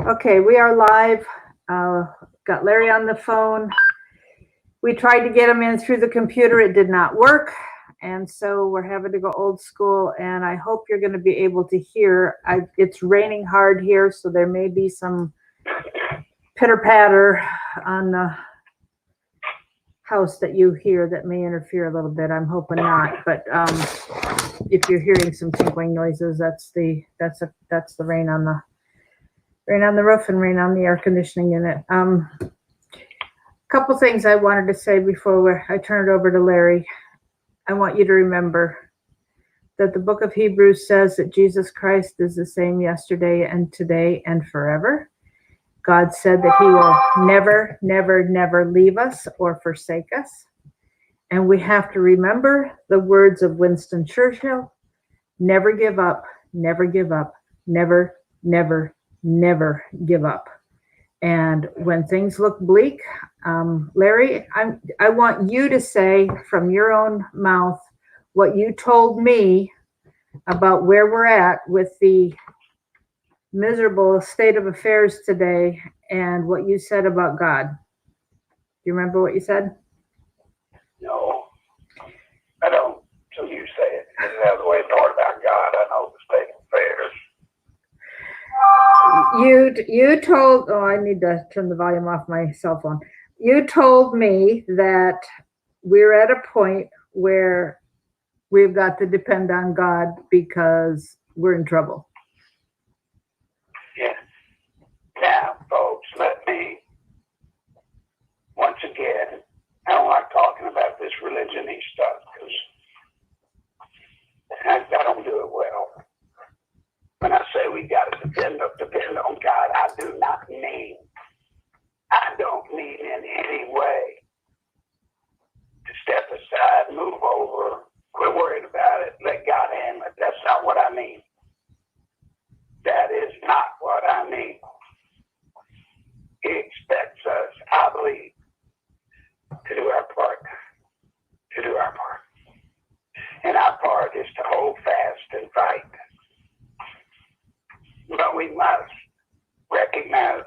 Okay, we are live. Got Larry on the phone. We tried to get him in through the computer. It did not work. And so we're having to go old school. And I hope you're going to be able to hear. It's raining hard here, so there may be some pitter patter on the house that you hear that may interfere a little bit. I'm hoping not. But if you're hearing some tinkling noises, that's the rain on the roof and rain on the air conditioning unit. Couple things I wanted to say before I turn it over to Larry. I want you to remember that the book of Hebrews says that Jesus Christ is the same yesterday and today and forever. God said that he will never, never, never leave us or forsake us. And we have to remember the words of Winston Churchill: never give up, never give up, never, never, never give up. And when things look bleak, Larry, I want you to say from your own mouth what you told me about where we're at with the miserable state of affairs today and what you said about God. Do you remember what you said? No, I don't. So you say it. And that's the way it's all about God. I know the state of affairs. You told, I need to turn the volume off my cell phone. You told me that we're at a point where we've got to depend on God because we're in trouble. Yeah. Now, folks, let me, once again, I don't like talking about this religion-y stuff because I don't do it well. When I say we got to depend on God, I don't mean in any way to step aside, move over, quit worrying about it, let God handle it. That's not what I mean. That is not what I mean. He expects us, I believe, to do our part. And our part is to hold fast and fight. But we must recognize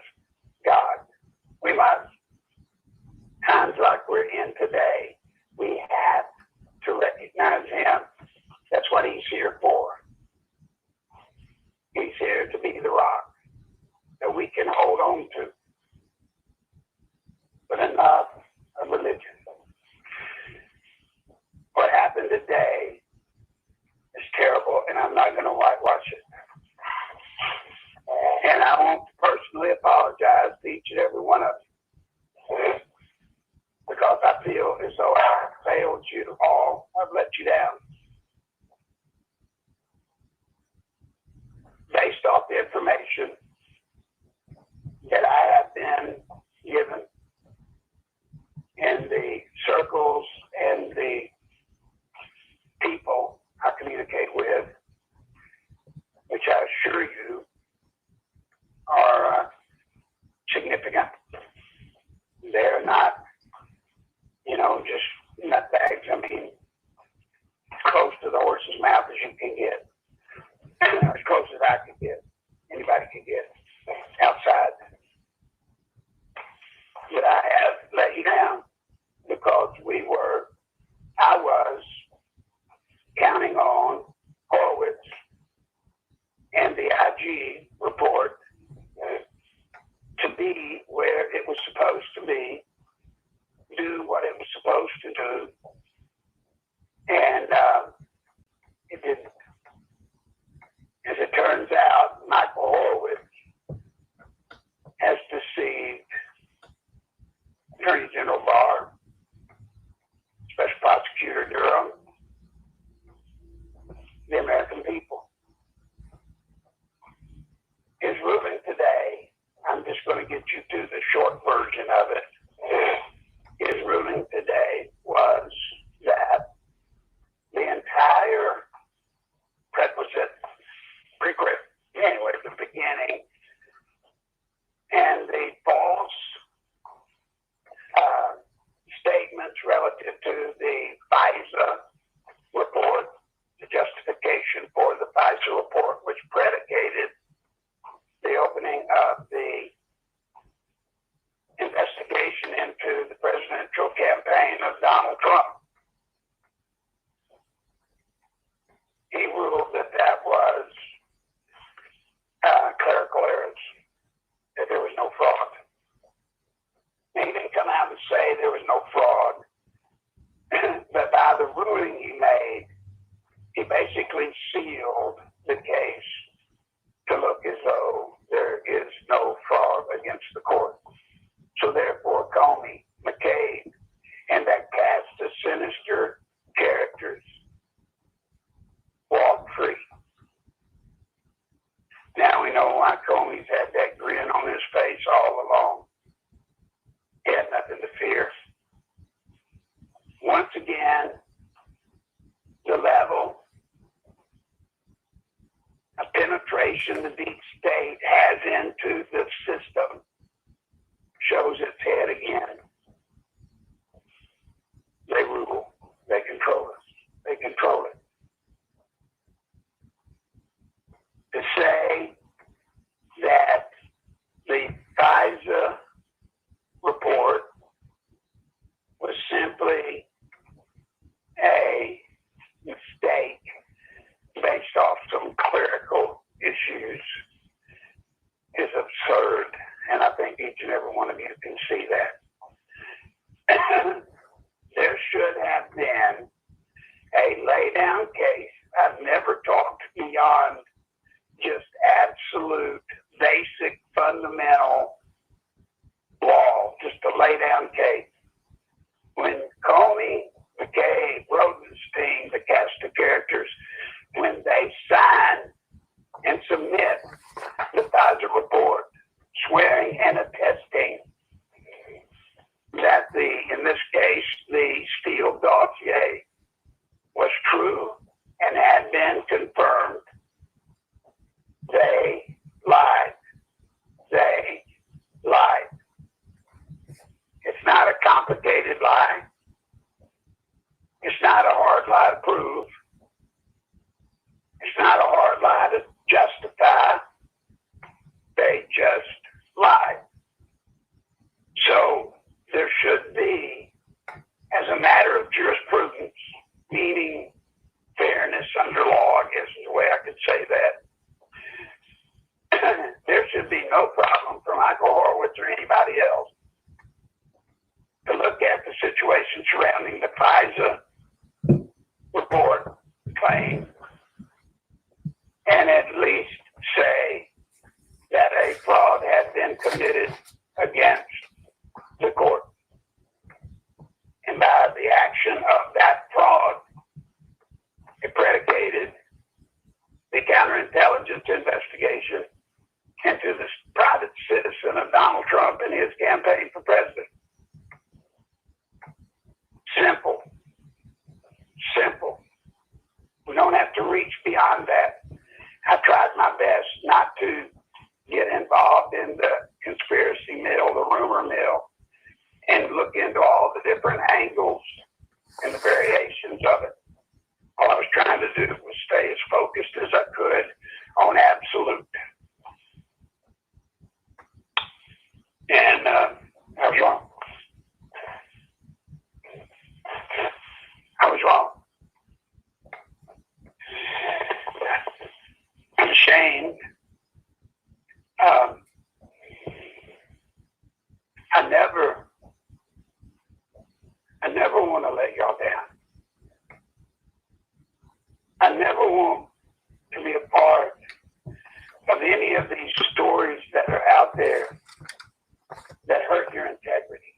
God. We must. Times like we're in today, we have to recognize him. That's what he's here for. He's here to be the rock that we can hold on to. But enough of religion. What happened today is terrible, and I'm not going to whitewash it. And I want to personally apologize to each and every one of you because I feel as though I failed you all. I've let you down. Based off the information that I have been given in the circles and the people I communicate with, which I assure you are significant. They're not, just nutbags. I mean, as close to the horse's mouth as you can get. As close as I can get. Anybody can get outside. But I have let you down because I was counting on Horowitz and the IG report to be where it was supposed to be, do what it was supposed to do, and it didn't. As it turns out, Michael Horowitz has deceived Attorney General Barr, Special Prosecutor Durham, the American people. His ruling today, I'm just going to get you to the short version of it. His ruling today was that the entire the beginning, and the false statements relative to the FISA report, the justification for the FISA report, which predicated the opening of the investigation into the presidential campaign of Donald Trump. He ruled that that was clerical errors, that there was no fraud. He didn't come out and say there was no fraud, but by the ruling he made, he basically sealed the case to look as though there is no fraud against the court. So therefore, Comey, McCabe, and that cast of sinister characters walked free. Now we know why Comey's had that grin on his face all along. He had nothing to fear. Once again, the level of penetration the deep state has into the system shows its head again. They rule. They control us. They control it. To say that the FISA report was simply a mistake based off some clerical issues is absurd, and I think each and every one of you can see that. There should have been a lay-down case. I've never talked beyond just absolute, basic, fundamental law, just a lay-down case. When Comey, McCabe, Rosenstein, the cast of characters, when they sign and submit the FISA report, swearing and attesting that in this case, the Steele dossier was true and had been confirmed, they lied. They lied. It's not a complicated lie. It's not a hard lie to prove. It's not a hard lie to justify. They just lied. So there should be, as a matter of jurisprudence, meaning fairness under law, I guess is the way I could say that, there should be no problem for Michael Horowitz or anybody else to look at the situation surrounding the FISA report claim and at least say that a fraud had been committed against the court. And by the action of that fraud, it predicated the counterintelligence investigation into this private citizen of Donald Trump and his campaign for president. Simple. Simple. We don't have to reach beyond that. I tried my best not to get involved in the conspiracy mill, the rumor mill, and look into all the different angles and the variations of it. All I was trying to do was stay as focused as I could on absolute. And I was wrong. I was wrong. I'm ashamed. I never want to let y'all down. I never want to be a part of any of these stories that are out there that hurt your integrity.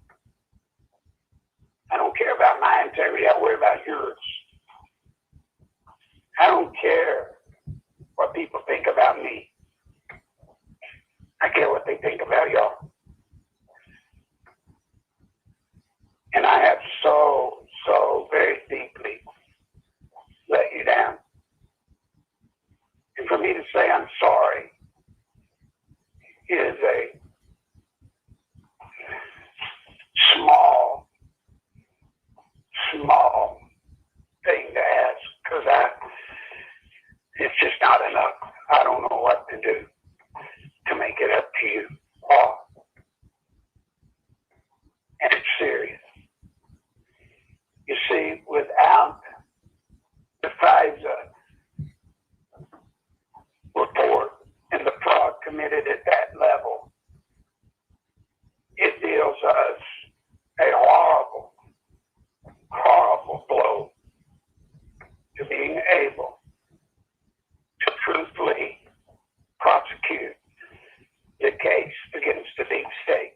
I don't care about my integrity. I worry about yours. I don't care what people think about me. I care what they think about y'all. And I have so very deeply let you down. And for me to say I'm sorry is a small thing to ask, because it's just not enough. I don't know what to do to make it up to you. at that level, it deals us a horrible, horrible blow to being able to truthfully prosecute the case against the deep state.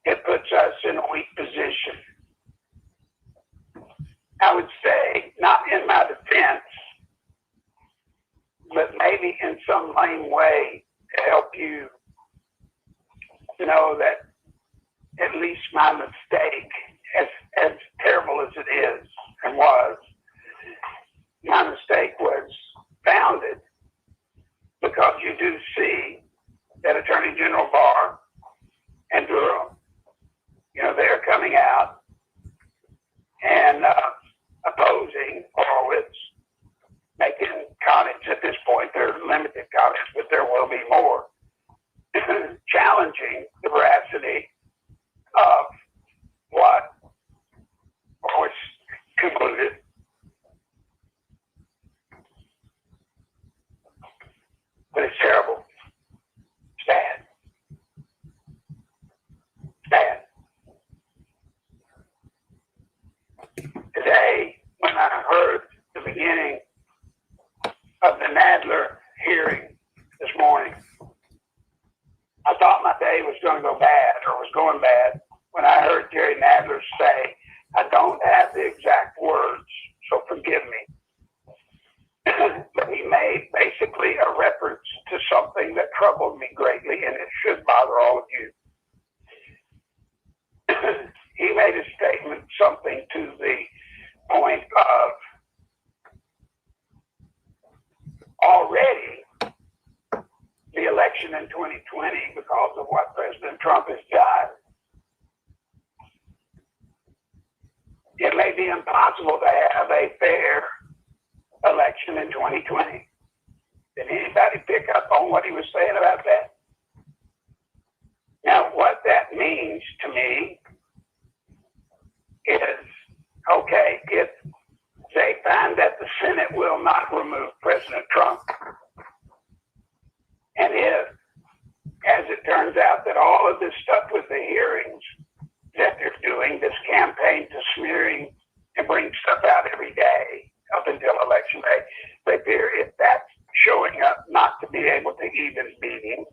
It puts us in a weak position. I would say, not in my defense, but maybe in some lame way to help you know that at least my mistake, as terrible as it is and was, my mistake was founded because you do see that Attorney General Barr and Durham, they're coming out and opposing Horowitz, making comments at this point. There are limited comments, but there will be more, challenging the veracity of what Horowitz concluded. But it's terrible. It's bad. It's bad. Today, when I heard the beginning of the Nadler hearing this morning, I thought my day was going to go bad, or was going bad, when I heard Jerry Nadler say, I don't have the exact words, so forgive me. But he made basically a reference to something that troubled me greatly, and it should bother all of you. He made a statement, something to the point of already the election in 2020, because of what President Trump has done, it may be impossible to have a fair election in 2020. Did anybody pick up on what he was saying about that? Now, what that means to me is, okay, if they find that the Senate will not remove President Trump, and if, as it turns out, that all of this stuff with the hearings that they're doing, this campaign to smearing and bring stuff out every day up until election day, they fear if that's showing up not to be able to even beat him,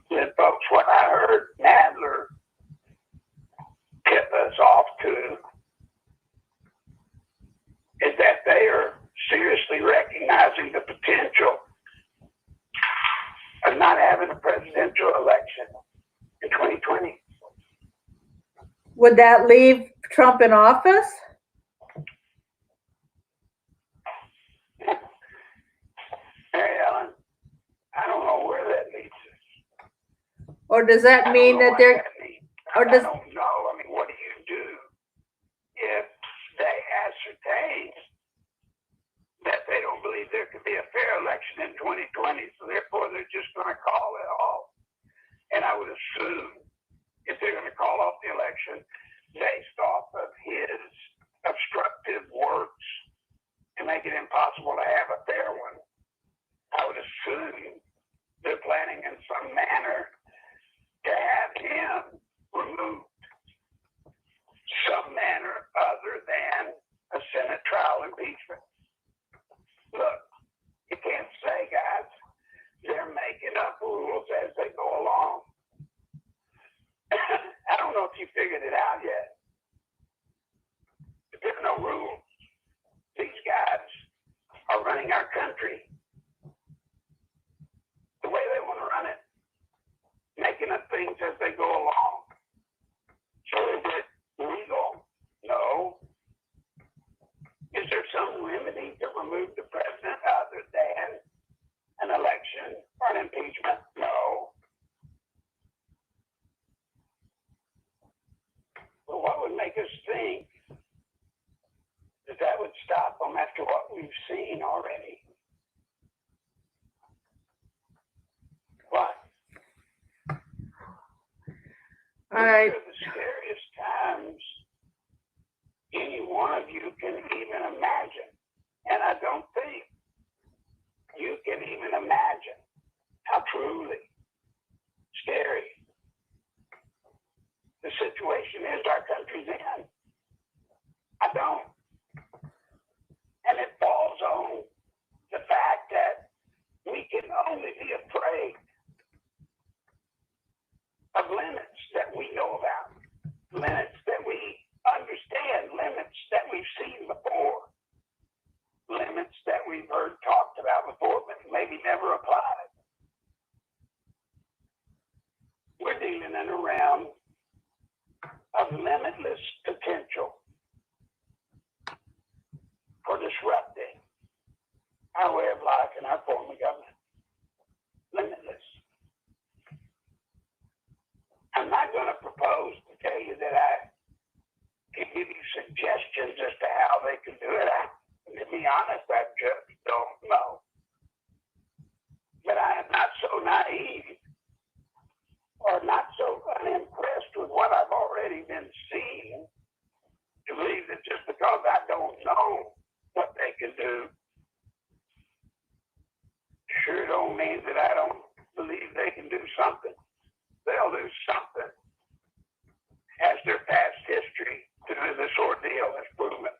then folks, what I heard Nadler tip us off to is that they are seriously recognizing the potential of not having a presidential election in 2020. Would that leave Trump in office? Mary Ellen, I don't know where that leads us. Or does that mean that they're, or does, I don't know. I mean, what do you do if they ascertain that they don't believe there could be a fair election in 2020, so therefore they're just going to call it off? And I would assume if they're going to call off the election based off of his obstructive works to make it impossible to have a fair one, I would assume they're planning in some manner to have him removed some manner other than a Senate trial impeachment. Look, you can't say, guys, they're making up rules as they go along. I don't know if you figured it out yet. But there's no rules. These guys are running our country the way they want to run it, making up things as they go along. So is it legal? No. Is there some remedy to remove the president other than an election or an impeachment? No. Well, what would make us think that that would stop them after what we've seen already? What? all right, These are the scariest times any one of you can even imagine. And I don't think you can even even imagine how truly scary the situation is our country's in. I don't. And it falls on the fact that we can only be afraid of limits that we know about, limits that we understand, limits that we've seen before, limits that we've heard talked about before, but maybe never applied. We're dealing in a realm of limitless potential for disrupting our way of life and our form of government. Limitless. I'm not going to propose to tell you that I can give you suggestions as to how they can do it. To be honest, I just don't know. But I am not so naive or not so unimpressed with what I've already been seeing to believe that just because I don't know what they can do, sure don't mean that I don't believe they can do something. They'll do something, as their past history through this ordeal has proven.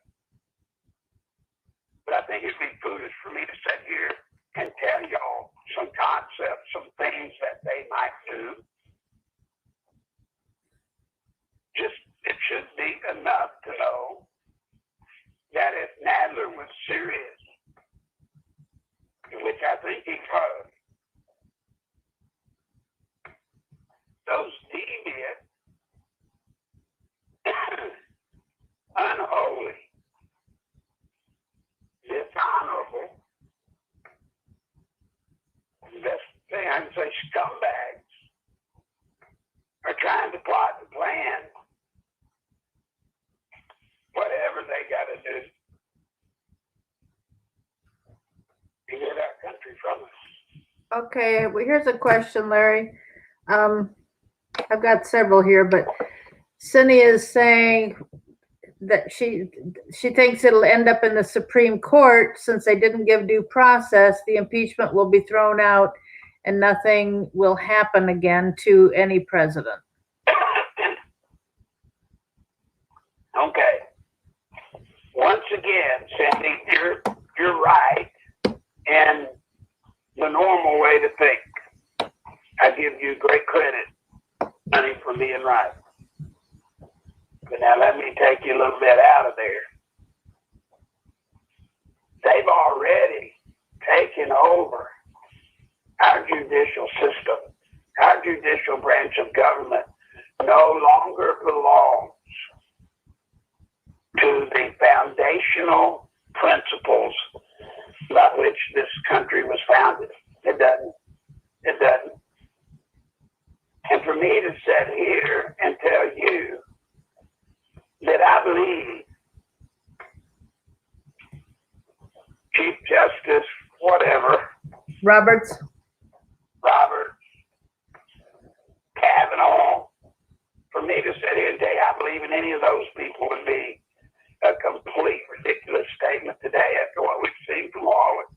But I think it'd be foolish for me to sit here and tell y'all some concepts, some things that they might do. Just, it should be enough to know that if Nadler was serious, which I think he was, those deviant, unholy, dishonorable, best thing I can say, scumbags, are trying to plot and plan whatever they got to do to get our country from us. Okay, well, here's a question, Larry. I've got several here, but Cindy is saying that she thinks it'll end up in the Supreme Court since they didn't give due process. The impeachment will be thrown out and nothing will happen again to any president. Okay. Once again, Cindy, you're right in the normal way to think. I give you great credit, honey, for being right. But now let me take you a little bit out of there. They've already taken over our judicial system. Our judicial branch of government no longer belongs to the foundational principles by which this country was founded. It doesn't. It doesn't. And for me to sit here and tell you that I believe Chief Justice, whatever, Roberts, Kavanaugh, for me to sit here and say I believe in any of those people would be a complete ridiculous statement today after what we've seen from all of it.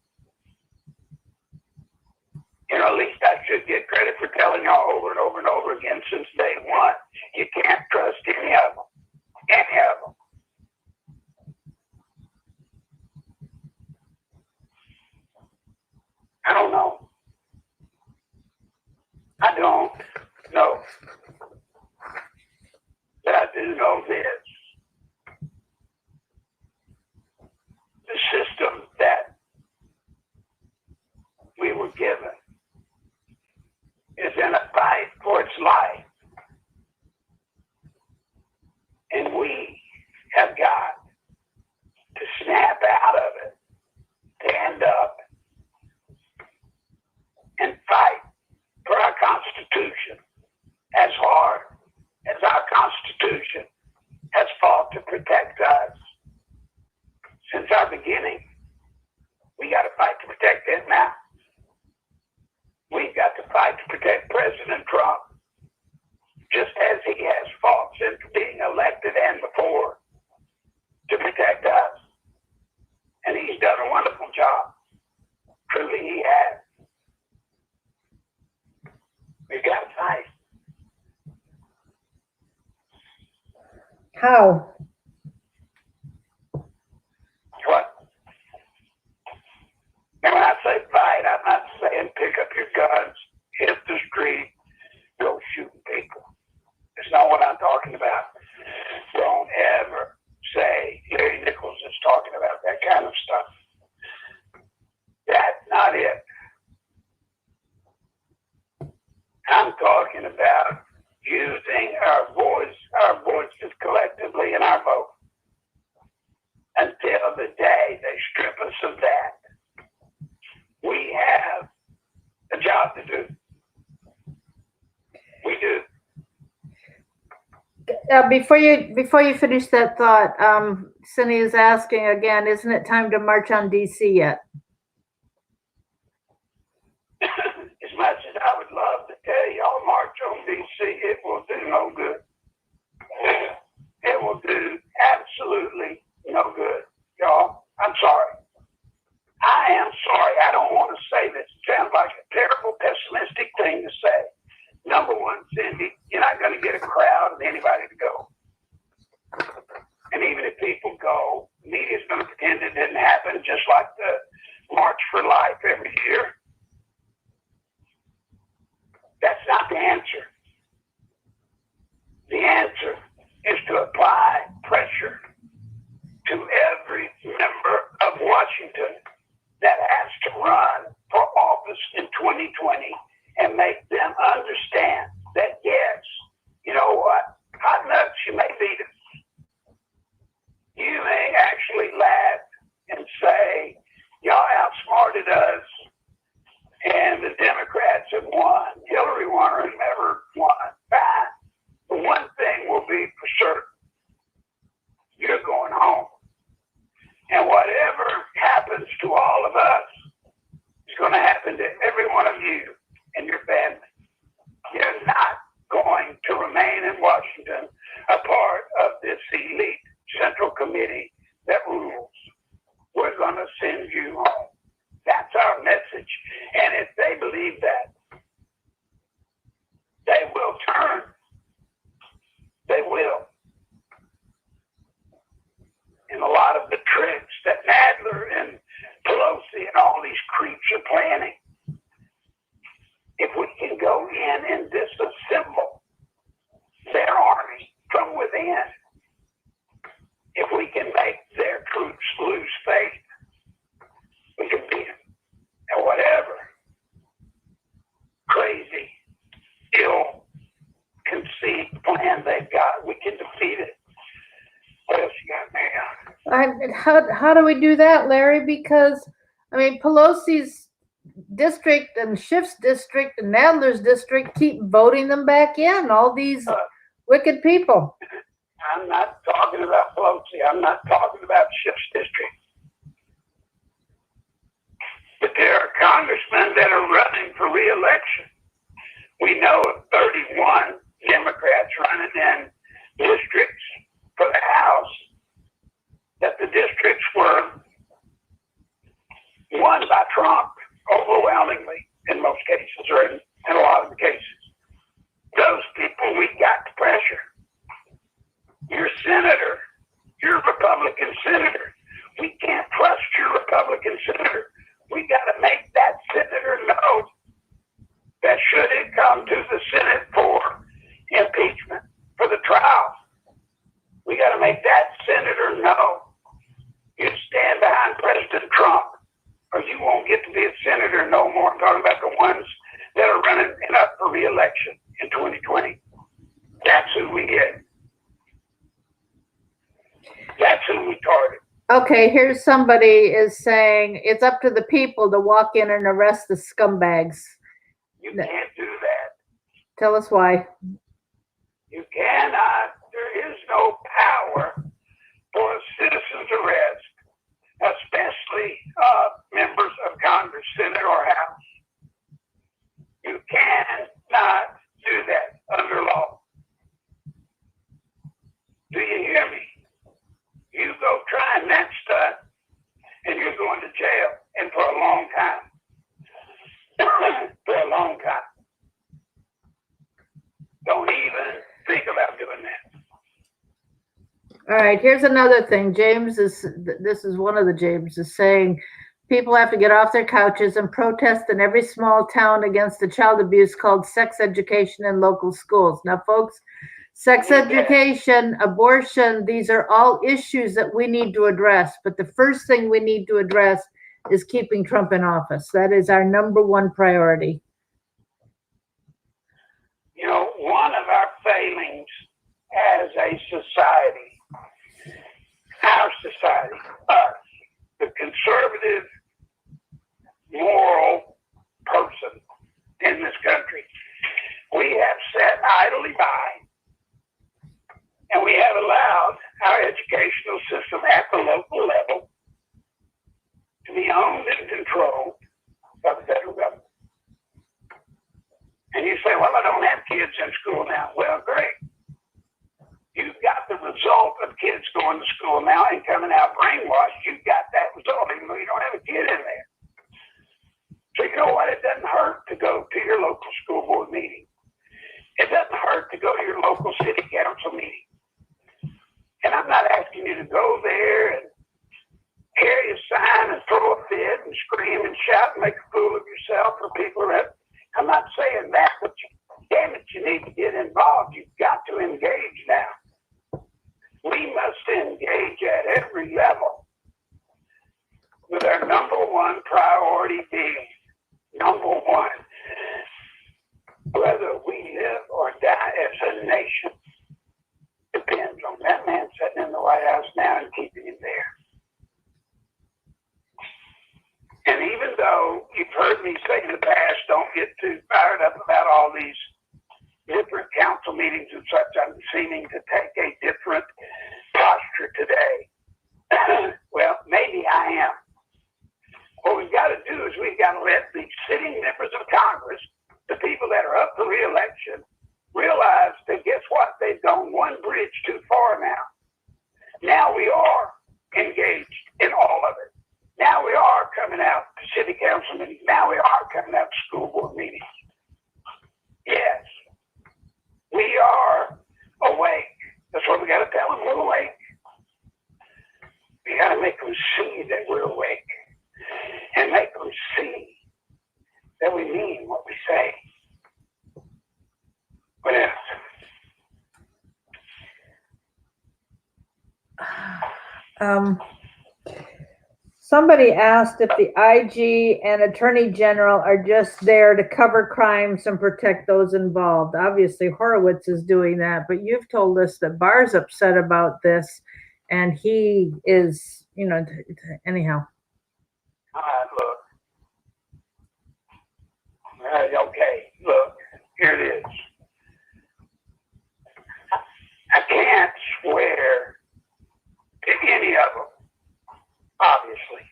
You know, at least I should get credit for telling y'all over and over and over again since day one, you can't trust any of them. Any of them. I don't know. I don't know. But I do know this. The system that we were given is in a fight for its life. And we have got to snap out of it, to end up and fight for our Constitution as hard as our Constitution has fought to protect us. Since our beginning, we got to fight to protect it now. We've got to fight to protect President Trump, just as he has fought since being elected and before to protect us. And he's done a wonderful job. Truly he has. How? What? And when I say fight, I'm not saying pick up your guns, hit the street, go shooting people. It's not what I'm talking about. Don't ever say Larry Nichols is talking about that kind of stuff. That's not it. I'm talking about using our voices collectively in our vote until the day they strip us of that. We have a job to do. We do. Before you finish that thought, Cindy is asking again, isn't it time to march on DC yet? As much as I would love to tell y'all march on DC, it will do no good. It will do absolutely no good, y'all. I'm sorry. I am sorry. I don't want to say this. It sounds like a terrible, pessimistic thing to say. Number one, Cindy, you're not going to get a crowd of anybody to go. And even if people go, the media's going to pretend it didn't happen, just like the March for Life every year. That's not the answer. The answer is to apply pressure to every member of Washington that has to run for office in 2020 and make them understand that, yes, you know what, hot nuts, you may beat us. You may actually laugh and say, y'all outsmarted us, and the Democrats have won. Hillary won and never won. Fine. But one thing will be for certain. You're going home. And whatever happens to all of us is going to happen to every one of you and your family. You're not going to remain in Washington a part of this elite central committee that rules. We're going to send you home. That's our message. And if they believe that, they will turn. They will. And a lot of the tricks that Nadler and Pelosi and all these creeps are planning, if we can go in and disassemble their army from within, if we can make their troops lose faith, we can beat them. And whatever crazy, ill-conceived plan they've got, we can defeat it. What else you got, Mayor? How do we do that, Larry? Because, I mean, Pelosi's district and Schiff's district and Nadler's district keep voting them back in, all these wicked people. I'm not talking about Pelosi. I'm not talking about Schiff's district. But there are congressmen that are running for re-election. We know of 31 Democrats running in districts for the House, that the districts were won by Trump overwhelmingly in most cases, or in a lot of the cases. Those people we got to pressure. Your senator, your Republican senator, we can't trust your Republican senator. We got to make that senator know that should it come to the Senate for impeachment, for the trial, we got to make that senator know you stand behind President Trump, or you won't get to be a senator no more. I'm talking about the ones that are running up for re-election in 2020. That's who we get. That's who we target. Okay, here's somebody is saying it's up to the people to walk in and arrest the scumbags. You can't do that. Tell us why. You cannot. There is no power for a citizen's arrest, especially members of Congress, Senate, or House. You cannot do that under law. Do you hear me? You go trying that stuff, and you're going to jail, and for a long time. For a long time. Don't even think about doing that. All right, here's another thing. This is one of the Jameses saying people have to get off their couches and protest in every small town against the child abuse called sex education in local schools. Now, folks, sex education, abortion, these are all issues that we need to address. But the first thing we need to address is keeping Trump in office. That is our number one priority. You know, one of our failings as a society, our society, us, the conservative, moral person in this country, we have sat idly by and we have allowed our educational system at the local level to be owned and controlled by the federal government. And you say, well, I don't have kids in school now. Well, great. You've got the result of kids going to school now and coming out brainwashed. You've got that result, even though you don't have a kid in there. So you know what? It doesn't hurt to go to your local school board meeting. It doesn't hurt to go to your local city council meeting. And I'm not asking you to go there and carry a sign and throw a fit and scream and shout and make a fool of yourself for people around. I'm not saying that, but damn it, you need to get involved. You've got to engage now. We must engage at every level with our number one priority being, number one, whether we live or die as a nation depends on that man sitting in the White House now and keeping him there. And even though you've heard me say in the past, don't get too fired up about all these different council meetings and such, I'm seeming to take a different posture today. Well, maybe I am. What we've got to do is we've got to let the sitting members of Congress, the people that are up for re-election, realize that guess what? They've gone one bridge too far now. Now we are engaged in all of it. Now we are coming out to city council meetings. Now we are coming out to school board meetings. Yes, we are awake. That's what we got to tell them. We're awake. We got to make them see that we're awake and make them see that we mean what we say. What else? Somebody asked if the IG and Attorney General are just there to cover crimes and protect those involved. Obviously, Horowitz is doing that, but you've told us that Barr's upset about this, and he is, anyhow. All right, look. Okay, look, here it is. I can't swear to any of them. Obviously,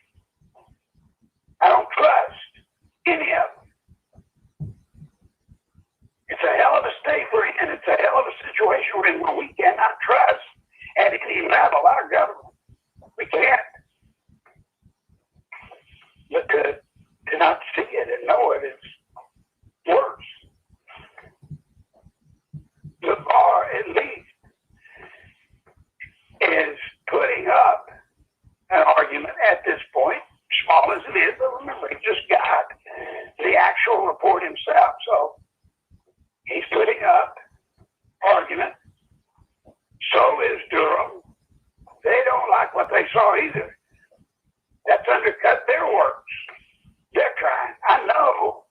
I don't trust any of them. It's a hell of a state we're in. It's a hell of a situation we're in where we cannot trust at any level our government. We can't. But to not see it and know it is worse. The bar, at least, is putting up an argument at this point, small as it is, but remember, he just got the actual report himself. So he's putting up argument. So is Durham. They don't like what they saw either. That's undercut their works. They're trying. I know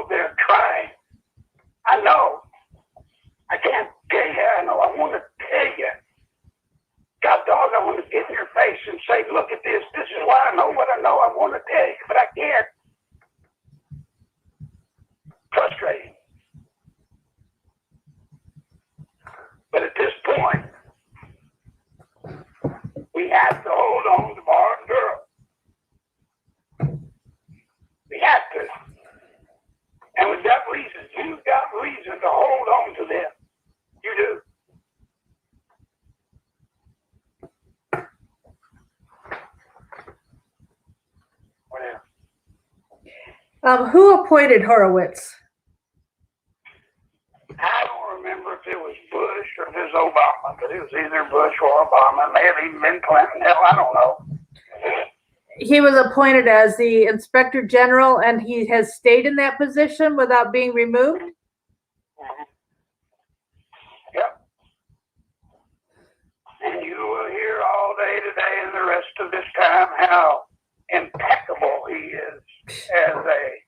they're trying. I know. I can't tell you. I know. I want to tell you. God dog, I want to get in your face and say, look at this. This is why I know what I know. I want to tell you, but I can't. Frustrating. But at this point, we have to hold on to Barr and Durham. We have to. And we've got reason. You've got reason to hold on to them. You do. Who appointed Horowitz? I don't remember if if it was Bush or if it was Obama, but it was either Bush or Obama. It may have even been Clinton. Hell, I don't know. He was appointed as the Inspector General, and he has stayed in that position without being removed. Mm-hmm. Yep. And you will hear all day today and the rest of this time how impeccable he is as a,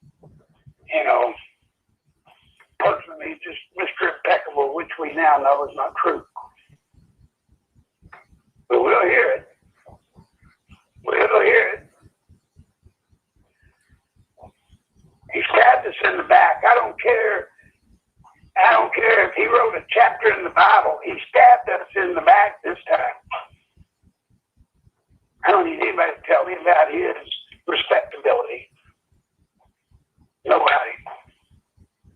person. He's just Mr. Impeccable, which we now know is not true. But we'll hear it. We'll hear it. He stabbed us in the back. I don't care if he wrote a chapter in the Bible. He stabbed us in the back this time. I don't need anybody to tell me about his respectability. Nobody.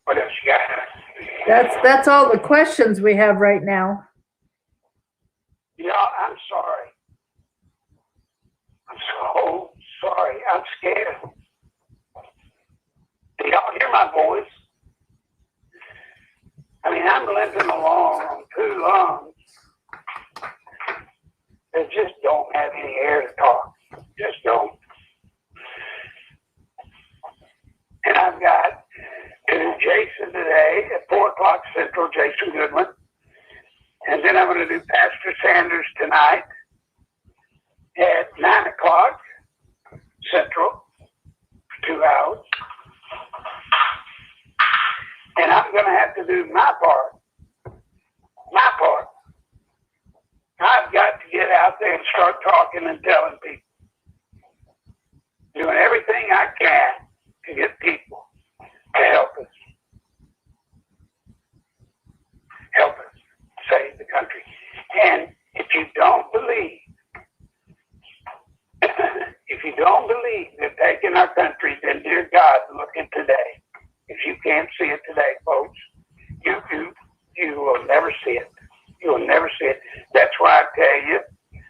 What else you got? That's all the questions we have right now. I'm sorry. I'm so sorry. I'm scared. Do y'all hear my voice? I mean, I'm limping along on two lungs that just don't have any air to talk. Just don't. And I've got to do Jason today at 4 o'clock Central, Jason Goodwin. And then I'm going to do Pastor Sanders tonight at 9 o'clock Central for 2 hours. And I'm going to have to do my part. My part. I've got to get out there and start talking and telling people. Doing everything I can to get people to help us. Help us save the country. And if you don't believe, they're taking our country, then dear God, look at today. If you can't see it today, folks, you will never see it. You will never see it. That's why I tell you,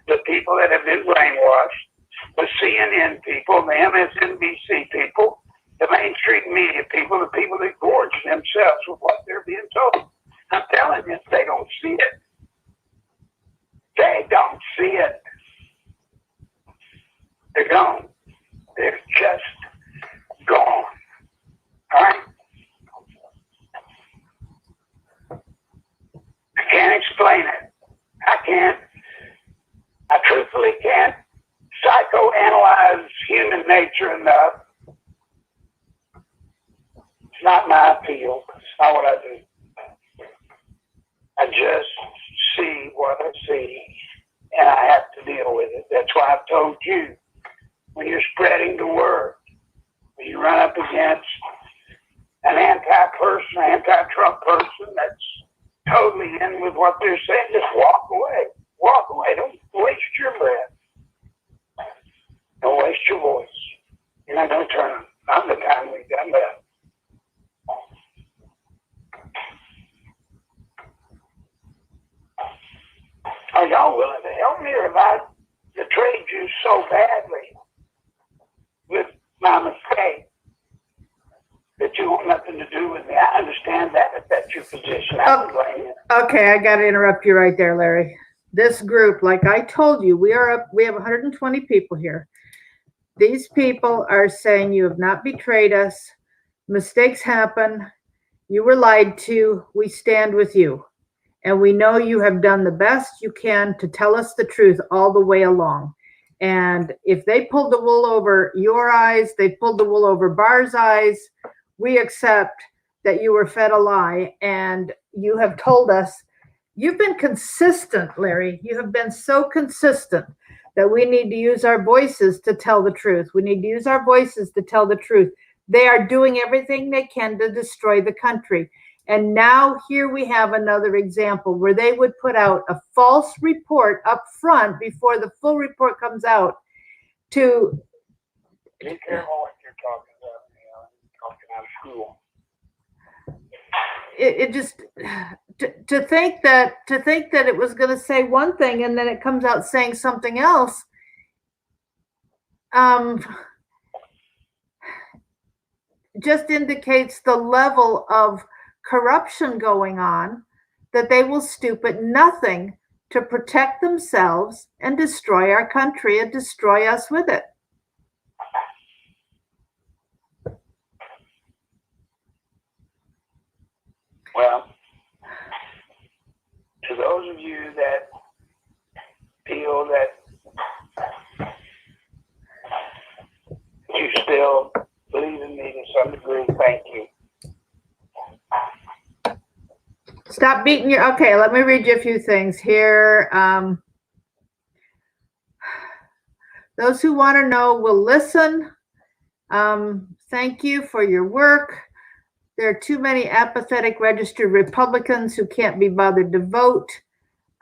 the people that have been brainwashed, the CNN people, the MSNBC people, the mainstream media people, the people that gorge themselves with what they're being told. I'm telling you, they don't see it. They don't see it. They're gone. They're just gone. All right? I can't explain it. I can't. I truthfully can't psychoanalyze human nature enough. It's not my field. It's not what I do. I just see what I see, and I have to deal with it. That's why I've told you, when you're spreading the word, when you run up against an anti-person, anti-Trump person that's totally in with what they're saying, just walk away. Walk away. Don't waste your breath. Don't waste your voice. You're not going to turn them. Not the time we've done that. Are y'all willing to help me, or have I betrayed you so badly with my mistake that you want nothing to do with me? I understand that if that's your position. I don't blame you. Okay, I got to interrupt you right there, Larry. This group, like I told you, we have 120 people here. These people are saying you have not betrayed us. Mistakes happen. You were lied to. We stand with you. And we know you have done the best you can to tell us the truth all the way along. And if they pulled the wool over your eyes, they pulled the wool over Barr's eyes, we accept that you were fed a lie. And you have told us, you've been consistent, Larry. You have been so consistent that we need to use our voices to tell the truth. We need to use our voices to tell the truth. They are doing everything they can to destroy the country. And now here we have another example where they would put out a false report up front before the full report comes out to... Be careful what you're talking about. Talking out of school. It just... To think that it was going to say one thing and then it comes out saying something else, just indicates the level of corruption going on that they will stoop at nothing to protect themselves and destroy our country and destroy us with it. Well, to those of you that feel that you still believe in me to some degree, thank you. Stop beating your, okay, let me read you a few things here. Those who want to know will listen. Thank you for your work. There are too many apathetic registered Republicans who can't be bothered to vote.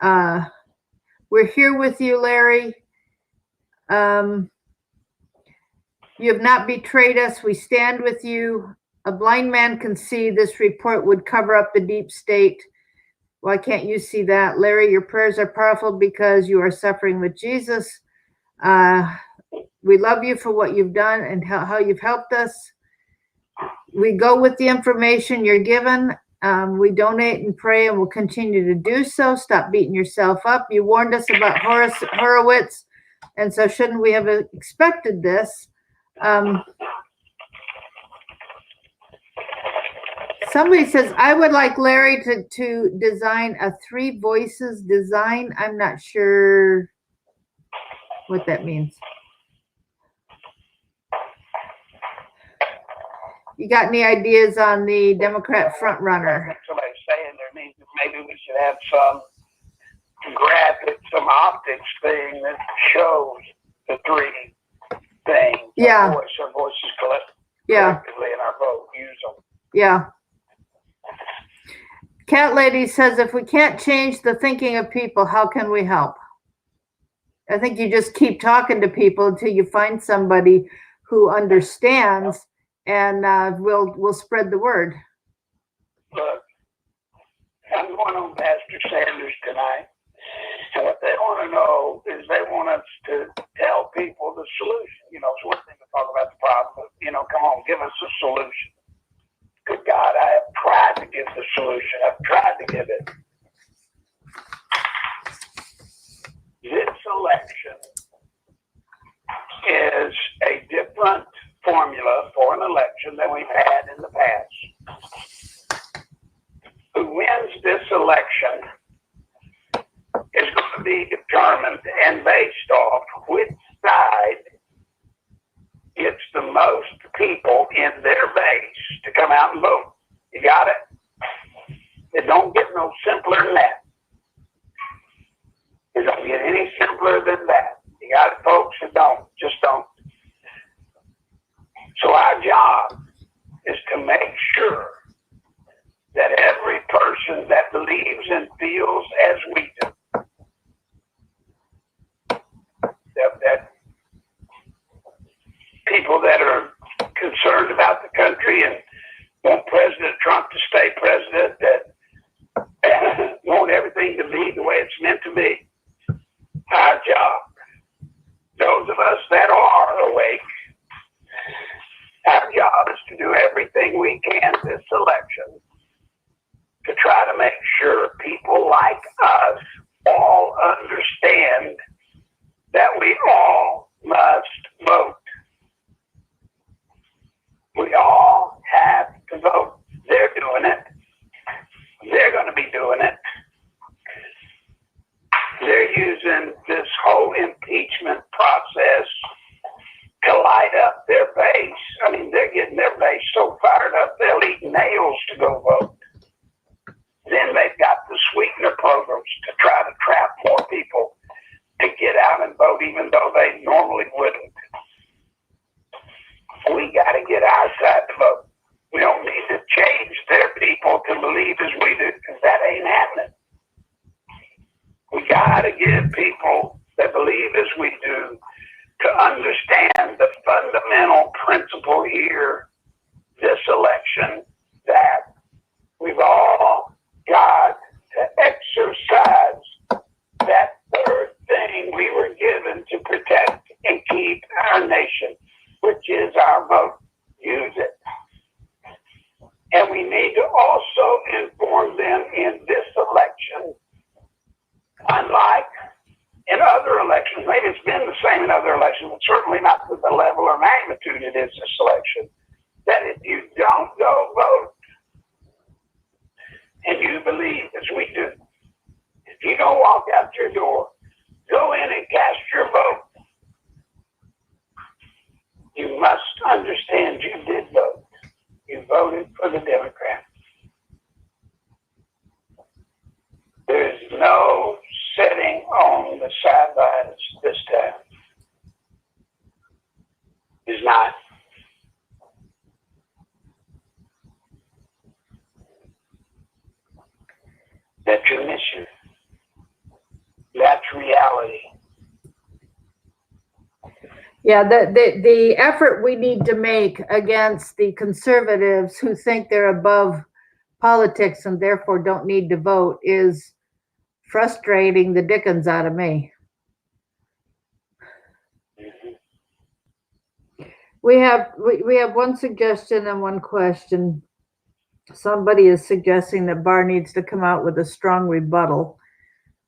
We're here with you, Larry. You have not betrayed us. We stand with you. A blind man can see this report would cover up the deep state. Why can't you see that? Larry, your prayers are powerful because you are suffering with Jesus. We love you for what you've done and how you've helped us. We go with the information you're given. We donate and pray and will continue to do so. Stop beating yourself up. You warned us about Horowitz, and so shouldn't we have expected this? Somebody says, I would like Larry to design a 3 voices design. I'm not sure what that means. You got any ideas on the Democrat front runner? Somebody's saying there needs, maybe we should have some graphic, some optics thing that shows the 3 things. Yeah. Our voices collectively in our vote, use them. Yeah. Cat Lady says, if we can't change the thinking of people, how can we help? I think you just keep talking to people until you find somebody who understands, and we'll spread the word. Look, I'm going on Pastor Sanders tonight, and what they want to know is they want us to tell people the solution. You know, it's one thing to talk about the problem, but, you know, come on, give us a solution. Good God, I have tried to give the solution. I've tried to give it. This election is a different formula for an election than we've had in the past. Who wins this election is going to be determined and based off which side gets the most people in their base to come out and vote. You got it? It don't get no simpler than that. It don't get any simpler than that. You got it, folks? It don't. Just don't. So our job is to make sure that every person that believes and feels as we do, that people that are concerned about the country and want President Trump to stay president, that want everything to be the way it's meant to be. Our job, those of us that are awake, our job is to do everything we can this election to try to make sure people like us all understand that we all must vote. We all have to vote. They're doing it. They're going to be doing it. They're using this whole impeachment process to light up their base. I mean, they're getting their base so fired up, they'll eat nails to go vote. Then they've got the sweetener programs to try to trap more people to get out and vote, even though they normally wouldn't. We got to get our side to vote. We don't need to change their people to believe as we do, because that ain't happening. We got to give people that believe as we do to understand the fundamental principle here, this election, that we've all got to exercise that third thing we were given to protect and keep our nation, which is our vote. Use it. And we need to also inform them in this election, unlike in other elections, maybe it's been the same in other elections, but certainly not to the level or magnitude it is this election, that if you don't go vote, and you believe, as we do, if you don't walk out your door, go in and cast your vote, you must understand you did vote. You voted for the Democrats. There's no sitting on the sidelines this time. There's not. That's your mission. That's reality. Yeah, the effort we need to make against the conservatives who think they're above politics and therefore don't need to vote is frustrating the dickens out of me. We have one suggestion and one question. Somebody is suggesting that Barr needs to come out with a strong rebuttal,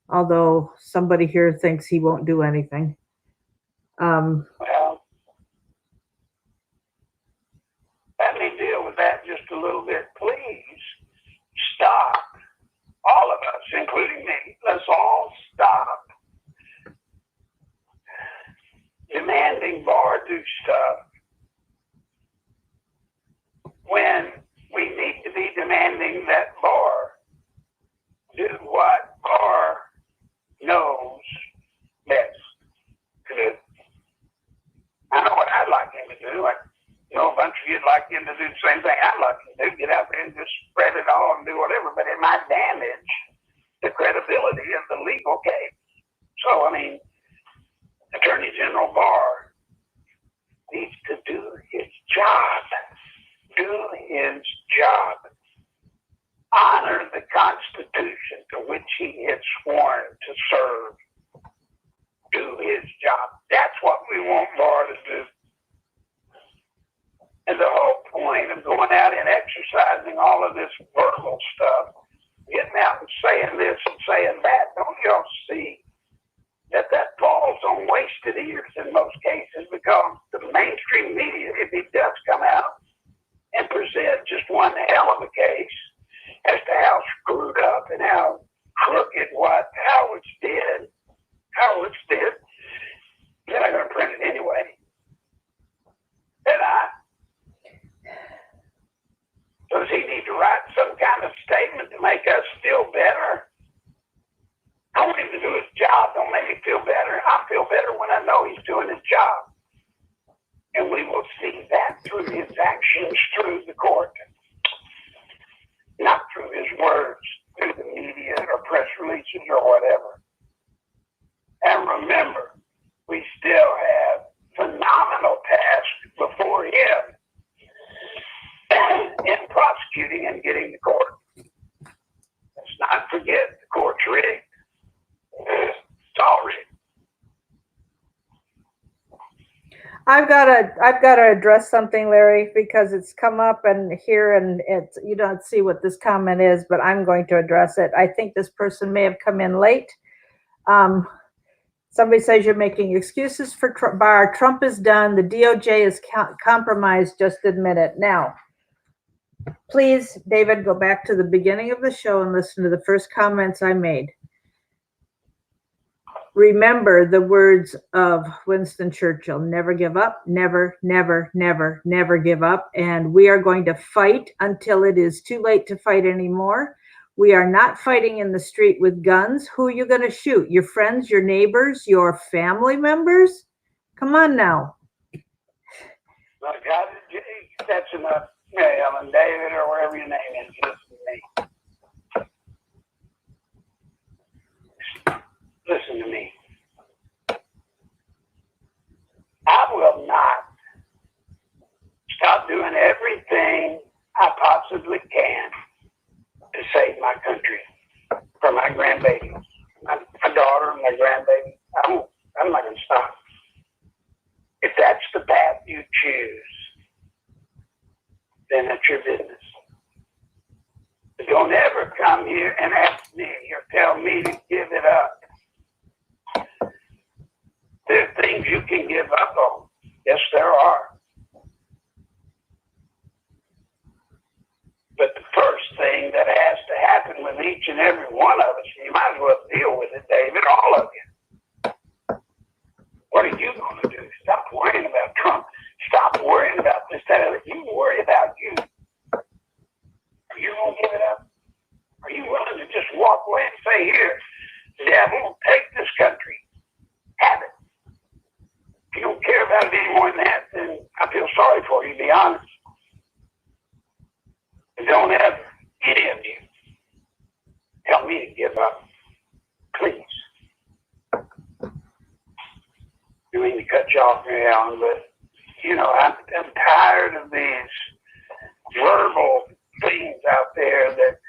although somebody here thinks he won't do anything. Well, let me deal with that just a little bit. Please stop. All of us, including me, let's all stop demanding Barr do stuff when we need to be demanding that Barr do what Barr knows best to do. I know what I'd like him to do. A bunch of you'd like him to do the same thing I'd like him to do, get out there and just spread it all and do whatever, but it might damage the credibility of the legal case. So, Attorney General Barr needs to do his job. Do his job. Honor the Constitution to which he is sworn to serve. Do his job. That's what we want Barr to do. And the whole point of going out and exercising all of this verbal stuff, getting out and saying this and saying that, don't y'all see that falls on wasted ears in most cases, because the mainstream media, if he does come out and present just one hell of a case as to how screwed up and how crooked what Howard's did, they're not going to print it anyway. They're not. So does he need to write some kind of statement to make us feel better? I want him to do his job. Don't make me feel better. I feel better when I know he's doing his job. And we will see that through his actions, through the court. Not through his words, through the media or press releases or whatever. And remember, we still have phenomenal tasks before him in prosecuting and getting to court. Let's not forget the court's rigged. It's all rigged. I've got to address something, Larry, because it's come up and here, and it's, you don't see what this comment is, but I'm going to address it. I think this person may have come in late. Somebody says you're making excuses for Barr. Trump is done. The DOJ is compromised. Just admit it. Now, please, David, go back to the beginning of the show and listen to the first comments I made. Remember the words of Winston Churchill: never give up, never, never, never, never give up. And we are going to fight until it is too late to fight anymore. We are not fighting in the street with guns. Who are you going to shoot? Your friends, your neighbors, your family members? Come on now. Well, God, that's enough. Hey, Ellen, David, or wherever your name is, listen to me. I will not stop doing everything I possibly can to save my country for my grandbabies, my daughter and my grandbaby. I'm not going to stop. If that's the path you choose, then that's your business. Don't ever come here and ask me or tell me to give it up. There are things you can give up on. Yes, there are. But the first thing that has to happen with each and every one of us, you might as well deal with it, David, all of you. What are you going to do? Stop worrying about Trump. Stop worrying about this, that, other. You worry about you. Are you going to give it up? Are you willing to just walk away and say, here, devil, take this country. Have it. If you don't care about it any more than that, then I feel sorry for you, to be honest. And don't ever, any of you, tell me to give up. Please. I mean to cut you off, Mary Ellen, but, you know, I'm tired of these verbal things out there that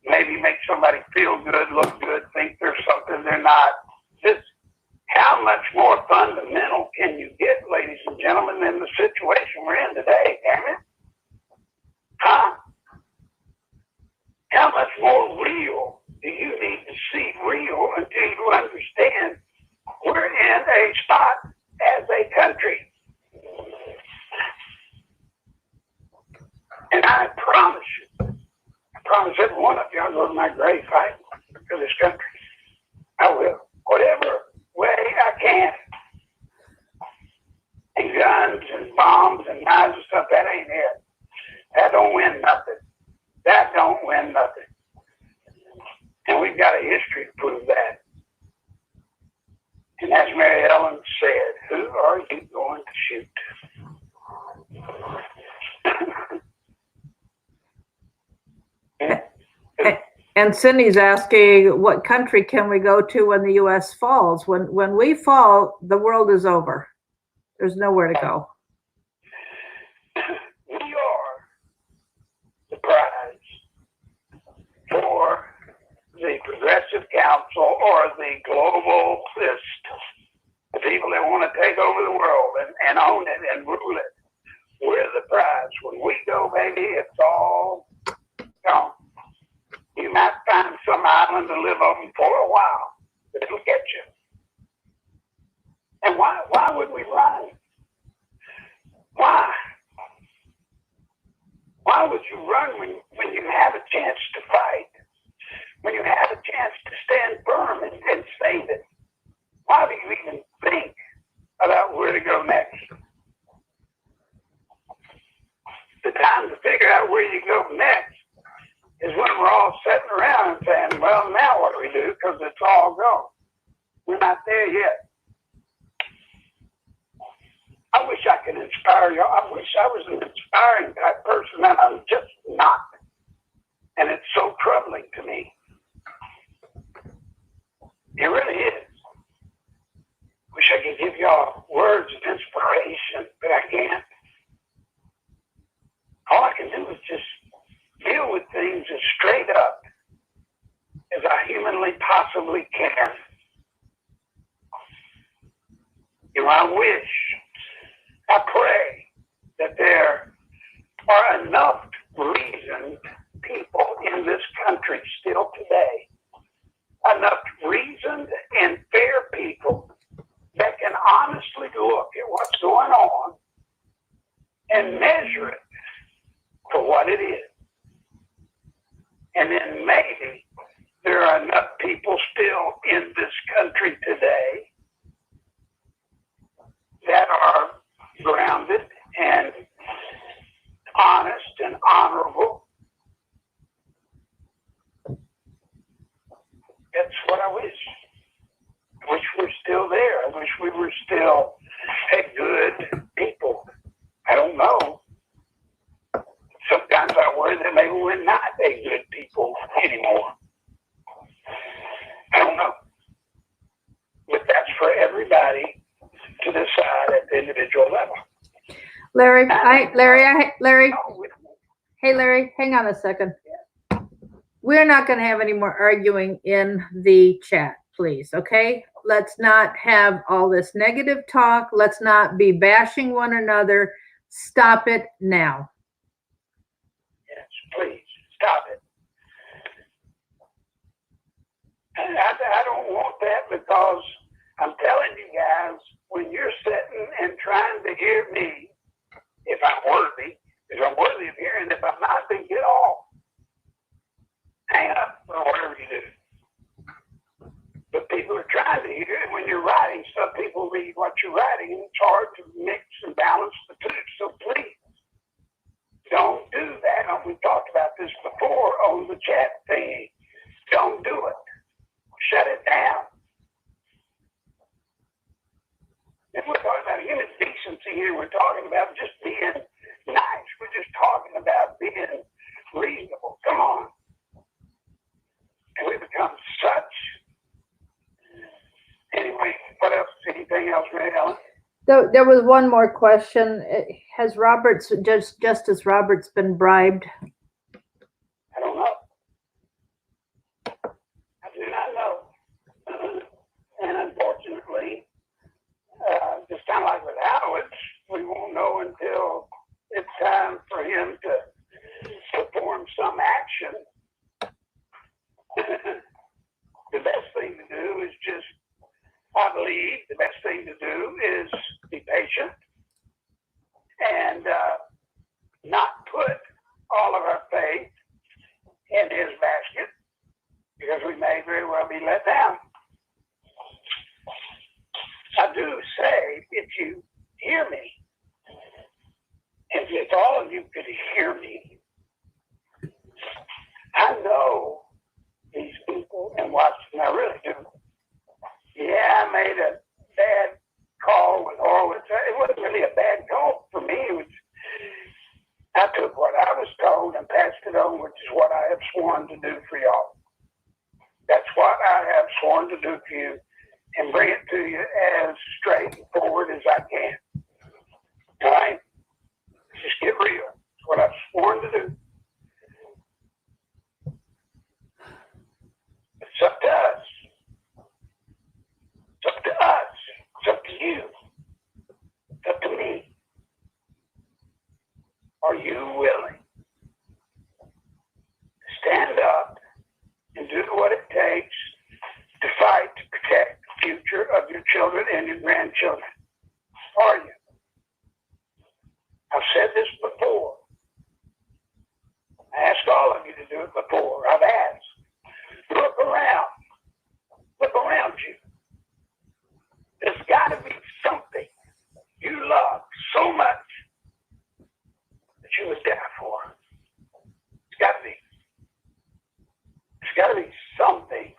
maybe make somebody feel good, look good, think they're something they're not. Just how much more fundamental can you get, ladies and gentlemen, than the situation we're in today, damn it? Huh? How much more real do you need to see real until you understand we're in a spot as a country? And I promise you, I promise every one of you, I'll go to my grave fighting for this country. I will. Whatever way I can. And guns and bombs and knives and stuff, that ain't it. That don't win nothing. That don't win nothing. And we've got a history to prove that. And as Mary Ellen said, who are you going to shoot? And Cindy's asking, what country can we go to when the U.S. falls? When we fall, the world is over. There's nowhere to go. We are the prize for the Progressive Council or the globalist, the people that want to take over the world and own it and rule it. We're the prize. When we go, baby, it's all gone. You might find some island to live on for a while, but it'll get you. And why would we run? Why? Why would you run when you have a chance to fight? When you have a chance to stand firm and save it? Why do you even think about where to go next? The time to figure out where you go next is when we're all sitting around and saying, well, now what do we do? Because it's all gone. We're not there yet. I wish I could inspire y'all. I wish I was an inspiring type person, and I'm just not. And it's so troubling to me. It really is. Wish I could give y'all words of inspiration, but I can't. All I can do is just deal with things as straight up as I humanly possibly can. You know, I wish, I pray that there are enough reasoned people in this country still today, enough reasoned and fair people that can honestly look at what's going on and measure it for what it is. And then maybe there are enough people still in this country today that are grounded and honest and honorable. That's what I wish. I wish we were still there. I wish we were still a good people. I don't know. Sometimes I worry that maybe we're not a good people anymore. I don't know. But that's for everybody to decide at the individual level. Larry, hey, Larry, hang on a second. We're not going to have any more arguing in the chat, please, okay? Let's not have all this negative talk. Let's not be bashing one another. Stop it now. Yes, please. Stop it. And I don't want that, because I'm telling you guys, when you're sitting and trying to hear me, if I'm worthy of hearing, if I'm not, then get off. Hang up or whatever you do. But people are trying to hear it. When you're writing stuff, people read what you're writing, and it's hard to mix and balance the two. So please, don't do that. We talked about this before on the chat thingy. Don't do it. Shut it down. And we're talking about human decency here. We're talking about just being nice. We're just talking about being reasonable. Come on. And we become such. Anyway, what else? Anything else, Ray Ellen? There was one more question. Has Justice Roberts been bribed? I don't know. I do not know. And unfortunately, just kind of like with Howard, we won't know until it's time for him to perform some action. The best thing to do is just, I believe, the best thing to do is be patient and not put all of our faith in his basket, because we may very well be let down. I do say, if you hear me, if all of you could hear me, I know these people in Washington, I really do. Yeah, I made a bad call with Horowitz. It wasn't really a bad call for me. I took what I was told and passed it on, which is what I have sworn to do for y'all. That's what I have sworn to do for you, and bring it to you as straightforward as I can. All right? Just get real. It's what I've sworn to do. It's up to us. It's up to us. It's up to you. It's up to me. Are you willing to stand up and do what it takes to fight to protect the future of your children and your grandchildren? Are you? I've said this before. I asked all of you to do it before. I've asked. Look around. Look around you. There's got to be something you love so much that you would die for. It's got to be. There's got to be something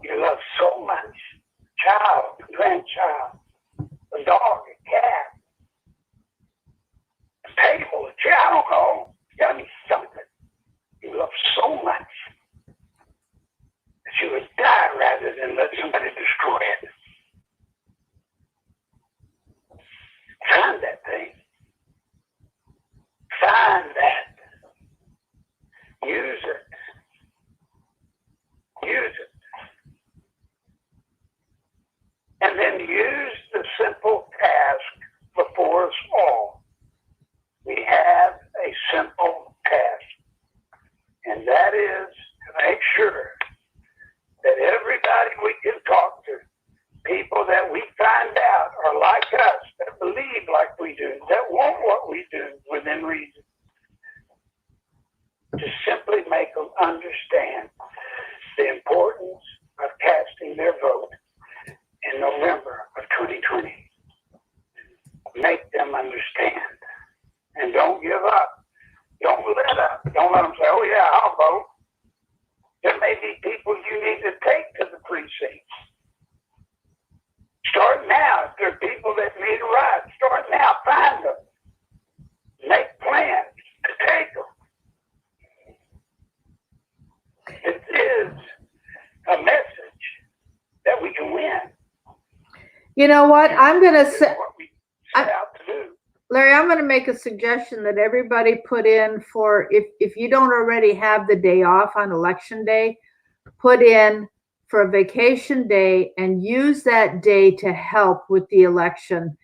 you love so much. Child, a grandchild, a dog, a cat, a table, a chair, I don't know. There's got to be something you love so much that you would die rather than let somebody destroy it. Find that thing. Find that. Use it. Use it. And then use the simple task before us all. We have a simple task, and that is to make sure that everybody we can talk to, people that we find out are like us, that believe like we do, that want what we do within reason, to simply make them understand the importance of casting their vote in November of 2020. Make them understand. And don't give up. Don't let up. Don't let them say, oh yeah, I'll vote. There may be people you need to take to the precincts. Start now. If there are people that need a ride, start now. Find them. Make plans to take them. It is a message that we can win. You know what? I'm going to say, what we set out to do. Larry, I'm going to make a suggestion that everybody put in for, if you don't already have the day off on election day, put in for a vacation day and use that day to help with the election.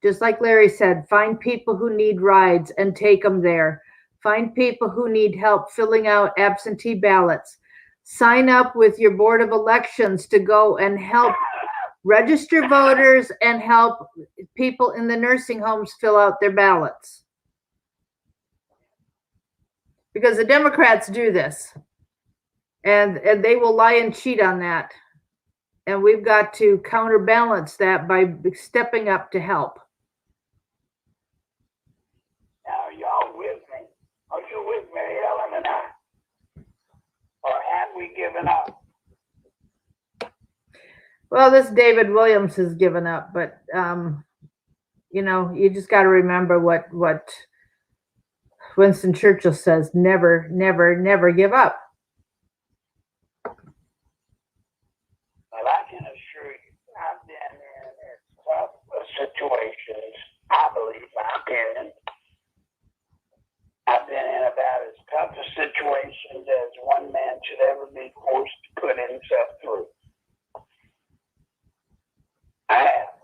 Just like Larry said, find people who need rides and take them there. Find people who need help filling out absentee ballots. Sign up with your board of elections to go and help register voters and help people in the nursing homes fill out their ballots. Because the Democrats do this, and they will lie and cheat on that. And we've got to counterbalance that by stepping up to help. Now, y'all with me? Are you with Mary Ellen and I? Or have we given up? Well, this David Williams has given up, but you know, you just got to remember what Winston Churchill says: never, never, never give up. Well, I can assure you, I've been in as tough situations, I believe, my opinion. I've been in about as tough a situations as one man should ever be forced to put himself through. I have.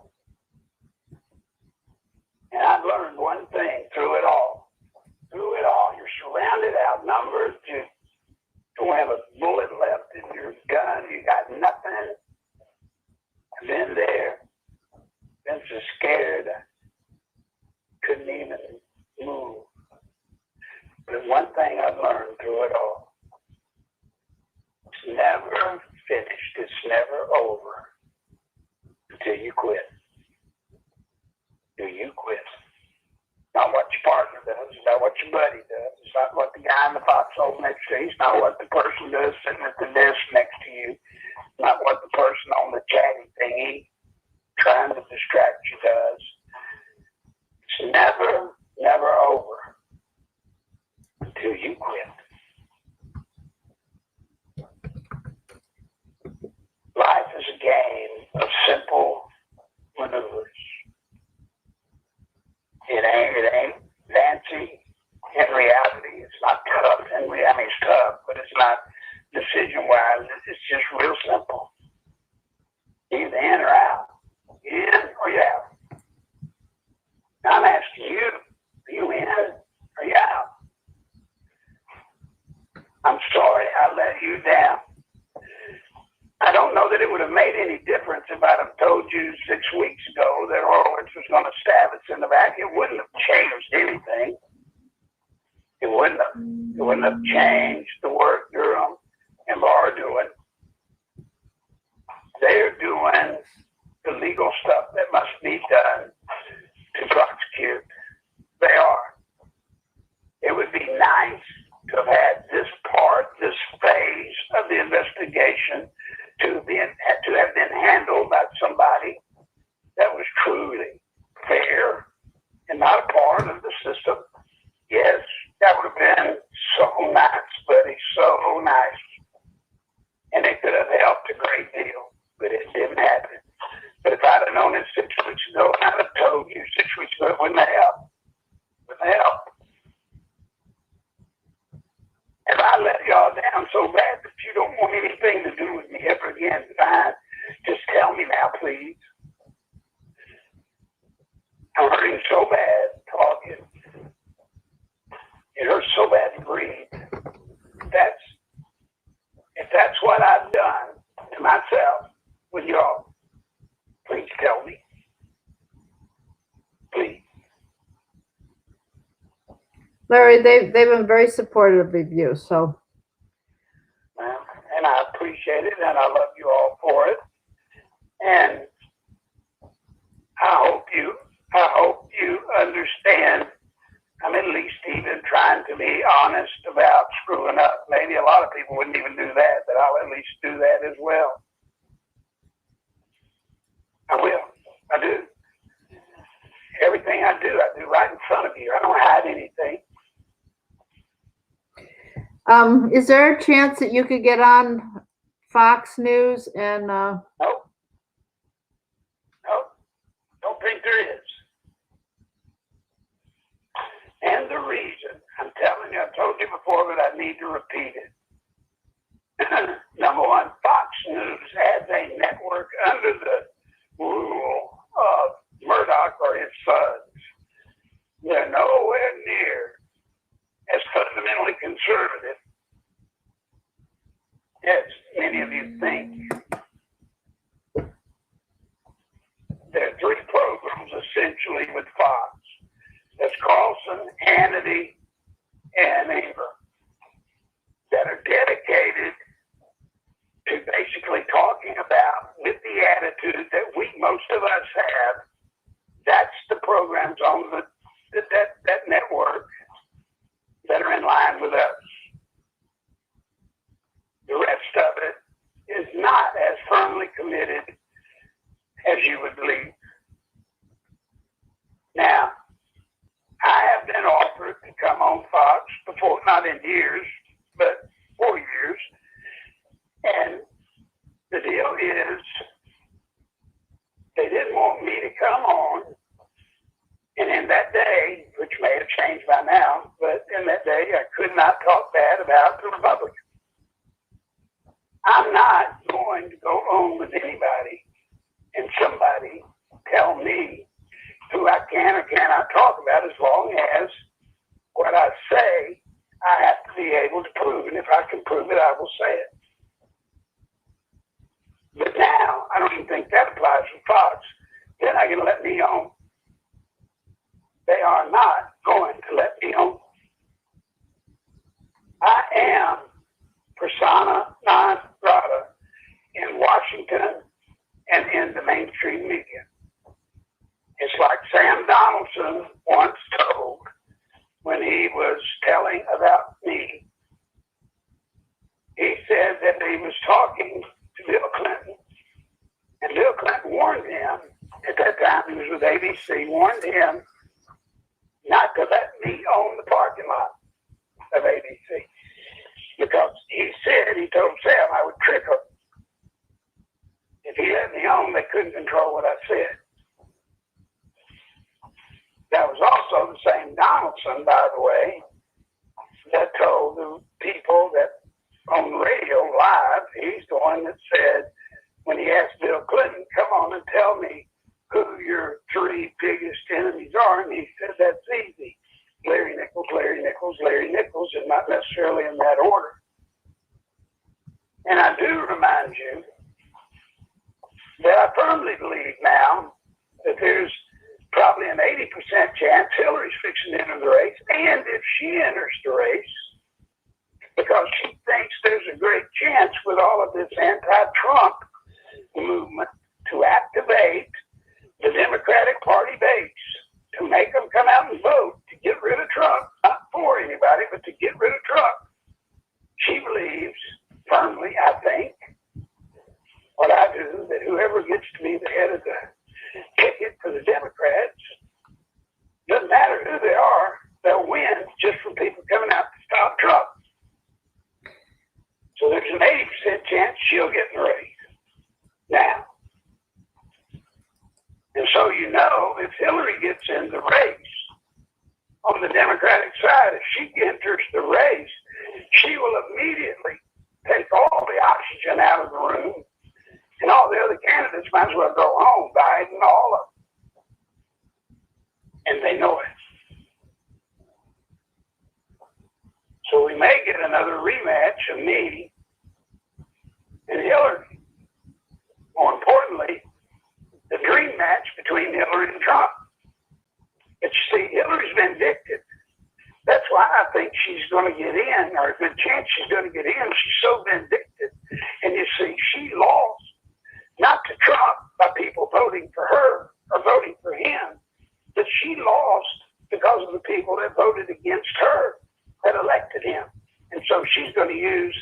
And I've learned one thing through it all. Through it all, you're surrounded, outnumbered, you don't have a bullet left in your gun, you got nothing. I've been there, been so scared I couldn't even move. But one thing I've learned through it all, it's never finished, it's never over until you quit. Do you quit? Not what your partner does, it's not what your buddy does, it's not what the guy in the foxhole next to you, it's not what the person does sitting at the desk next to you, it's not what the person on the chatty thingy trying to distract you does. It's never, never over until you quit. Life is a game of simple maneuvers. It ain't fancy in reality. It's not tough. And it's tough, but it's not decision-wise. It's just real simple. Either in or out. In or you out. I'm asking you, are you in or you out? I'm sorry I let you down. I don't know that it would have made any difference if I'd have told you 6 weeks ago that Horowitz was going to stab us in the back. It wouldn't have changed anything. It wouldn't have changed the work Durham and Laura are doing. They're doing the legal stuff that must be done to prosecute. They are. It would be nice to have had this phase of the investigation to have been handled by somebody that was truly fair and not a part of the system. Yes, that would have been so nice, buddy, so nice. And it could have helped a great deal, but it didn't happen. But if I'd have known it 6 weeks ago, I'd have told you 6 weeks ago, it wouldn't have helped. Wouldn't have helped. If I let y'all down so bad that you don't want anything to do with me ever again, fine. Just tell me now, please. I'm hurting so bad talking. It hurts so bad to breathe. If that's what I've done to myself with y'all, please tell me. Please. Larry, they've been very supportive of you, so. Well, and I appreciate it, and I love you all for it. And I hope you understand. I'm at least even trying to be honest about screwing up. Maybe a lot of people wouldn't even do that, but I'll at least do that as well. I will. I do. Everything I do right in front of you. I don't hide anything. Is there a chance that you could get on Fox News and Nope. Don't think there is. And the reason, I'm telling you, I've told you before, but I need to repeat it. Number one, Fox News has a network under the rule of Murdoch or his sons. They're nowhere near as fundamentally conservative as many of you think. There are three programs essentially with Fox. There's Carlson, Hannity, and Ingram that are dedicated to basically talking about, with the attitude that most of us have, that's the programs on that network that are in line with us. The rest of it is not as firmly committed as you would believe. Now, I have been offered to come on Fox before, not in years, but 4 years. And the deal is, they didn't want me to come on. And in that day, which may have changed by now, but in that day, I could not talk bad about the Republicans. I'm not going to go on with anybody and somebody tell me who I can or cannot talk about, as long as what I say, I have to be able to prove. And if I can prove it, I will say it. But now, I don't even think that applies to Fox. They're not going to let me on. They are not going to let me on. I am persona non grata in Washington and in the mainstream media. It's like Sam Donaldson once told when he was telling about me. He said that he was talking to Bill Clinton, and Bill Clinton warned him, at that time he was with ABC, warned him not to let me own the parking lot of ABC. Because he said, he told Sam I would trick him. If he let me on, they couldn't control what I said. That was also the same Donaldson, by the way, that told the people that on radio live, he's the one that said, when he asked Bill Clinton, come on and tell me who your three biggest enemies are, and he said, that's easy. Larry Nichols, Larry Nichols, Larry Nichols, and not necessarily in that order. And I do remind you that I firmly believe now that there's probably an 80% chance Hillary's fixing to enter the race, and if she enters the race, because she thinks there's a great chance with all of this anti-Trump movement to activate the Democratic Party base, to make them come out and vote to get rid of Trump, not for anybody, but to get rid of Trump. She believes firmly, I think, what I do, that whoever gets to be the head of the ticket for the Democrats, doesn't matter who they are, they'll win just from people coming out to stop Trump. So there's an 80% chance she'll get in the race. Now, and so you know, if Hillary gets in the race on the Democratic side, if she enters the race, she will immediately take all the oxygen out of the room, and all the other candidates might as well go home, Biden, all of them. And they know it. So we may get another rematch of me and Hillary. More importantly, the dream match between Hillary and Trump. But you see, Hillary's vindictive. That's why I think she's going to get in, or a good chance she's going to get in. She's so vindictive. And you see, she lost, not to Trump by people voting for her or voting for him, but she lost because of the people that voted against her that elected him. And so she's going to use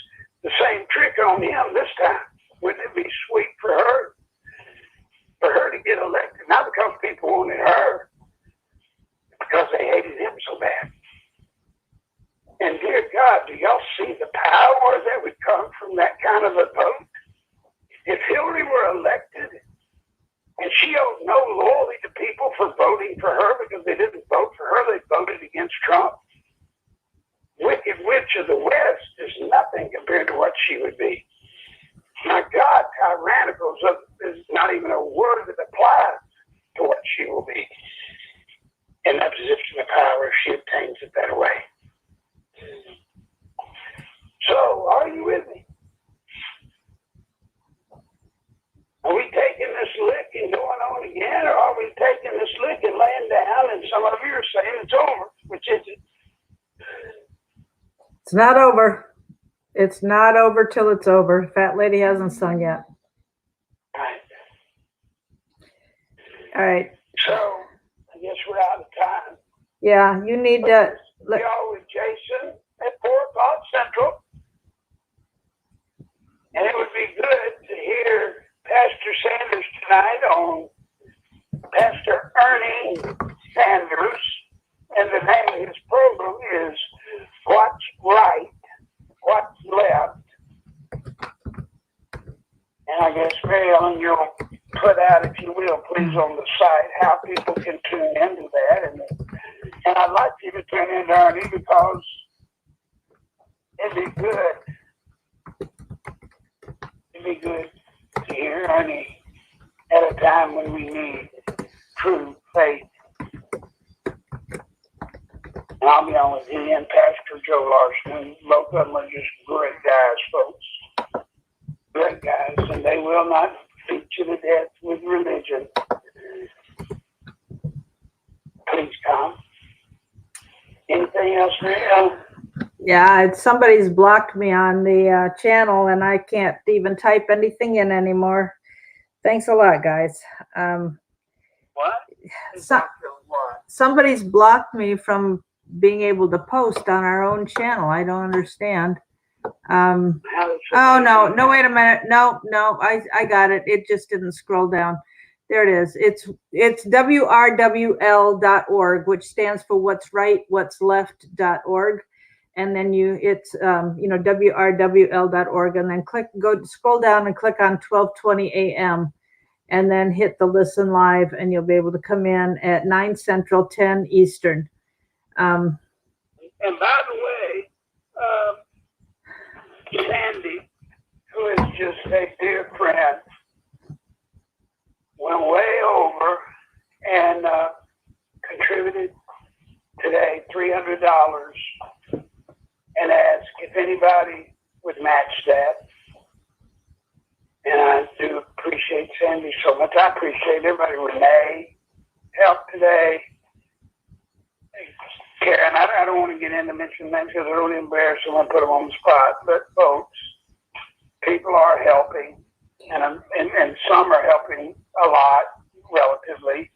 the same trick on him this time. Wouldn't it be sweet for her to get elected? Not because people wanted her, because they hated him so bad. And dear God, do y'all see the power that would come from that kind of a vote? If Hillary were elected and she owed no loyalty to people for voting for her because they didn't vote for her, they voted against Trump. Wicked Witch of the West is nothing compared to what she would be. My God, tyrannical is not even a word that applies to what she will be in that position of power if she obtains it that way. So, are you with me? Are we taking this lick and going on again, or are we taking this lick and laying down? And some of you are saying it's over, which is it? It's not over. It's not over till it's over. Fat lady hasn't sung yet. Right. All right. So, I guess we're out of time. Yeah, you need to. Y'all with Jason at 4:00 Central. And it would be good to hear Pastor Sanders tonight on Pastor Ernie Sanders. And the name of his program is What's Right, What's Left. And I guess, Mary Ellen, you'll put out, if you will, please, on the site how people can tune into that. And I'd like you to tune into Ernie because it'd be good. It'd be good to hear Ernie at a time when we need true faith. And I'll be on with he and Pastor Joe Larson. Both of them are just great guys, folks. Great guys. And they will not beat you to death with religion. Please come. Anything else, Mary? Yeah, somebody's blocked me on the channel, and I can't even type anything in anymore. Thanks a lot, guys. What? Somebody's blocked me from being able to post on our own channel. I don't understand. Oh, no, wait a minute. No, I got it. It just didn't scroll down. There it is. It's WRWL.org, which stands for What's Right, What's Left.org. And then it's WRWL.org, and then scroll down and click on 12:20 a.m. and then hit the listen live, and you'll be able to come in at 9 Central, 10 Eastern. And by the way, Sandy, who is just a dear friend, went way over and contributed today $300 and asked if anybody would match that. And I do appreciate Sandy so much. I appreciate everybody. Renee helped today. Karen, I don't want to get into mentioning names because I don't embarrass them and put them on the spot. But folks, people are helping, and some are helping a lot relatively.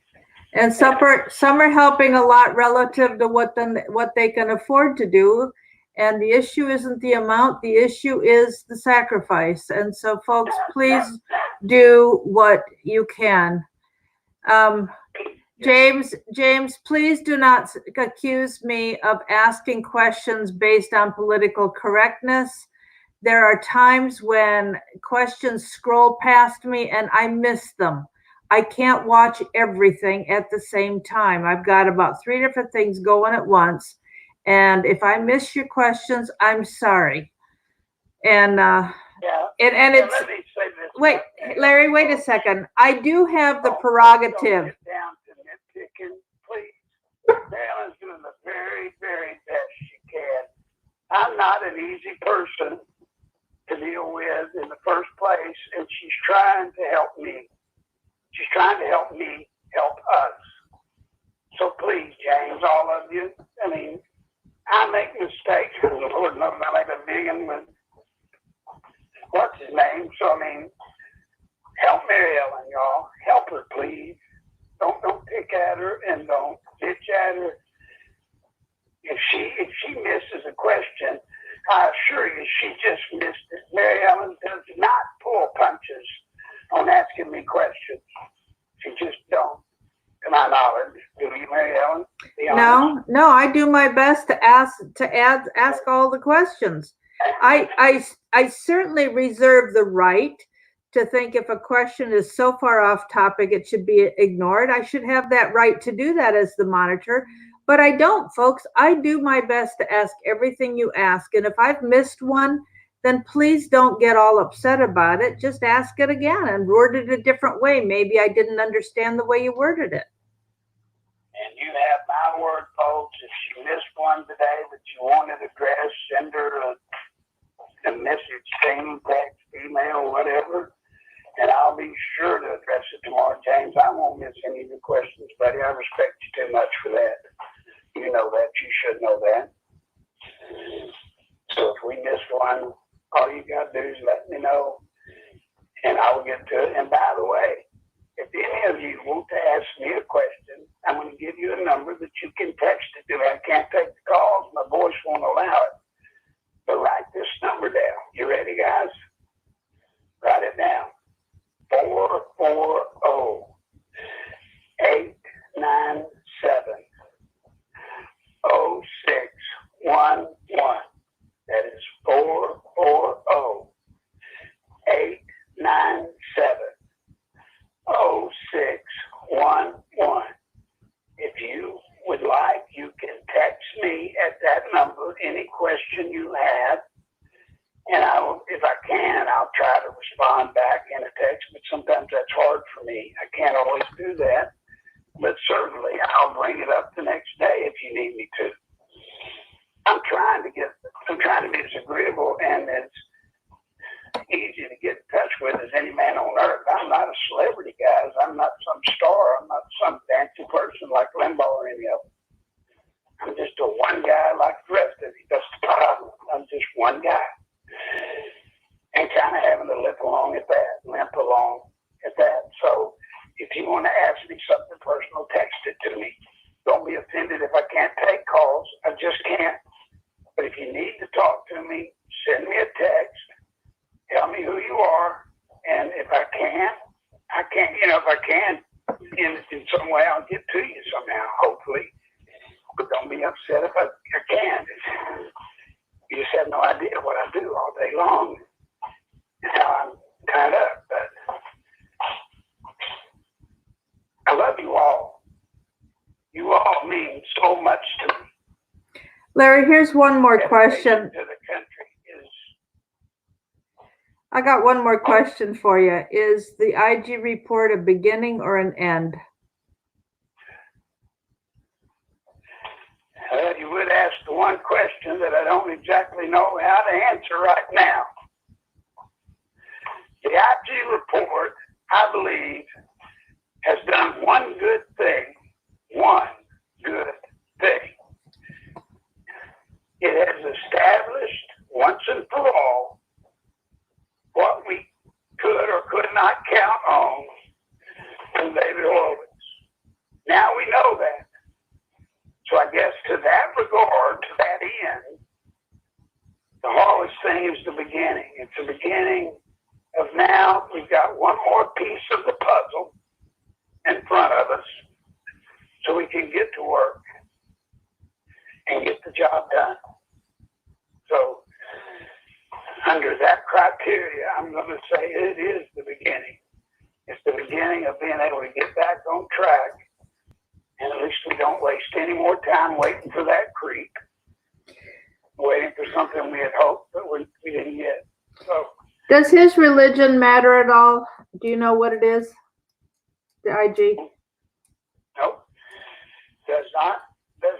And some are helping a lot relative to what they can afford to do. And the issue isn't the amount, the issue is the sacrifice. And so, folks, please do what you can. James, please do not accuse me of asking questions based on political correctness. There are times when questions scroll past me and I miss them. I can't watch everything at the same time. I've got about 3 different things going at once. And if I miss your questions, I'm sorry. And it's, let me say this. Wait, Larry, wait a second. I do have the prerogative. Don't get down to nitpicking, please. Marilyn's doing the very, very best she can. I'm not an easy person to deal with in the first place, and she's trying to help me. She's trying to help me help us. So please, James, all of you, I mean, I make mistakes, and the Lord knows I make a million with what's his name. So, I mean, help Mary Ellen, y'all. Help her, please. Don't pick at her and don't bitch at her. If she misses a question, I assure you she just missed it. Mary Ellen does not pull punches on asking me questions. She just don't. To my knowledge, do you, Mary Ellen? No, I do my best to ask all the questions. I certainly reserve the right to think if a question is so far off topic it should be ignored. I should have that right to do that as the monitor, but I don't, folks. I do my best to ask everything you ask, and if I've missed one, then please don't get all upset about it. Just ask it again and word it a different way. Maybe I didn't understand the way you worded it. And you have my word, folks. If she missed one today that you wanted addressed, send her a message, thing, text, email, whatever, and I'll be sure to address it tomorrow, James. I won't miss any of your questions, buddy. I respect you too much for that. You know that. You should know that. So if we miss one, all you got to do is let me know, and I will get to it. And by the way, if any of you want to ask me a question, I'm going to give you a number that you can text it to. I can't take the calls. My voice won't allow it. But write this number down. You ready, guys? Write it down. 440-897-0611. That is 440-897-0611. If you would like, you can text me at that number any question you have, and if I can, I'll try to respond back in a text, but sometimes that's hard for me. I can't always do that, but certainly I'll bring it up the next day if you need me to. I'm trying to be as agreeable and as easy to get in touch with as any man on earth. I'm not a celebrity, guys. I'm not some star. I'm not some fancy person like Limbaugh or any of them. I'm just a one guy like the rest of you. That's the problem. I'm just one guy. And kind of having to limp along at that. So if you want to ask me something personal, text it to me. Don't be offended if I can't take calls. I just can't. But if you need to talk to me, send me a text. Tell me who you are. And if I can, if I can, in some way, I'll get to you somehow, hopefully. But don't be upset if I can't. You just have no idea what I do all day long and how I'm tied up. But I love you all. You all mean so much to me. Larry, here's one more question. To the country is. I got one more question for you. Is the IG report a beginning or an end? You would ask the one question that I don't exactly know how to answer right now. The IG report, I believe, has done one good thing. One good thing. It has established once and for all what we could or could not count on from David Horowitz. Now we know that. So I guess to that regard, to that end, the Horowitz thing is the beginning. It's the beginning of now we've got one more piece of the puzzle in front of us so we can get to work and get the job done. So under that criteria, I'm going to say it is the beginning. It's the beginning of being able to get back on track. And at least we don't waste any more time waiting for that creep, waiting for something we had hoped, but we didn't get. So, does his religion matter at all? Do you know what it is? The IG? Nope. Does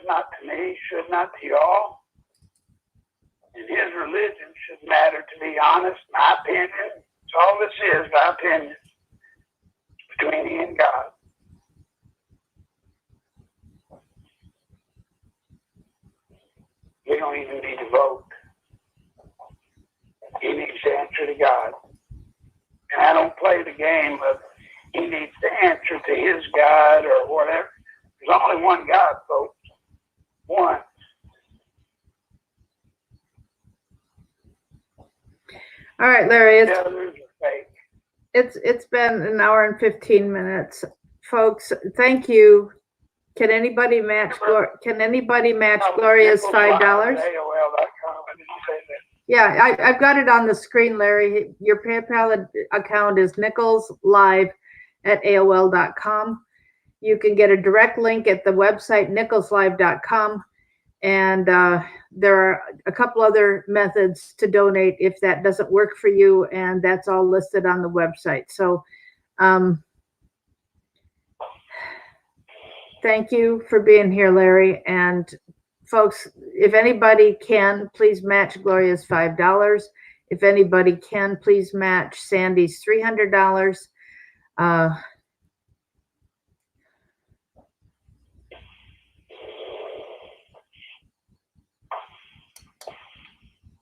not to me, should not to y'all. And his religion should matter, to be honest, my opinion. It's all this is, my opinion, between he and God. We don't even need to vote. He needs to answer to God. And I don't play the game of he needs to answer to his God or whatever. There's only one God, folks. One. All right, Larry. The others are fake. It's been an hour and 15 minutes. Folks, thank you. Can anybody match Gloria's $5? Yeah, I've got it on the screen, Larry. Your PayPal account is nicholslive@aol.com. You can get a direct link at the website nicholslive.com, and there are a couple other methods to donate if that doesn't work for you, and that's all listed on the website. So Thank you for being here, Larry. And folks, if anybody can, please match Gloria's $5. If anybody can, please match Sandy's $300.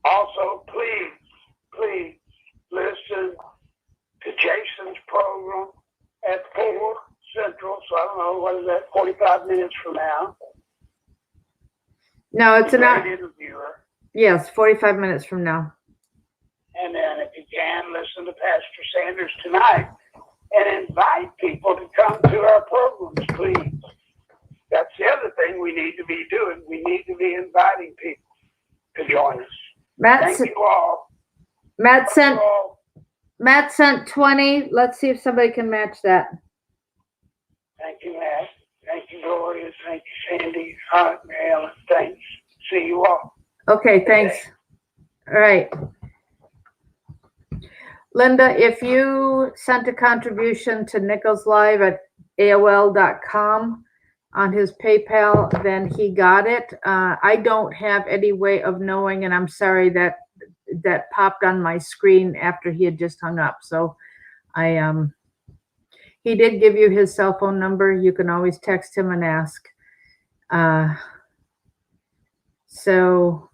Also, please listen to Jason's program at 4 Central. So I don't know, what is that, 45 minutes from now? No, it's a an great interviewer. Yes, 45 minutes from now. And then if you can, listen to Pastor Sanders tonight and invite people to come to our programs, please. That's the other thing we need to be doing. We need to be inviting people to join us. Thank you all. Matt sent 20. Let's see if somebody can match that. Thank you, Matt. Thank you, Gloria. Thank you, Sandy. All right, Mary Ellen. Thanks. See you all. Okay, thanks. All right. Linda, if you sent a contribution to Nichols Live at AOL.com on his PayPal, then he got it. I don't have any way of knowing, and I'm sorry that popped on my screen after he had just hung up. So he did give you his cell phone number. You can always text him and ask. So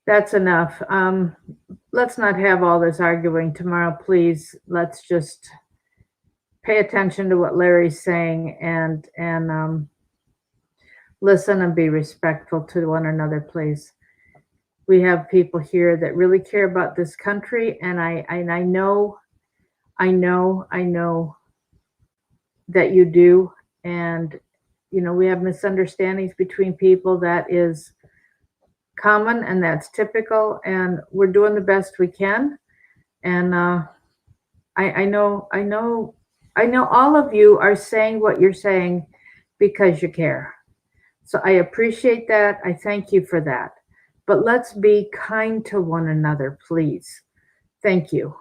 that's enough. Let's not have all this arguing tomorrow, please. Let's just pay attention to what Larry's saying and listen and be respectful to one another, please. We have people here that really care about this country, and I know that you do. And we have misunderstandings between people. That is common, and that's typical, and we're doing the best we can. And I know all of you are saying what you're saying because you care. So I appreciate that. I thank you for that. But let's be kind to one another, please. Thank you.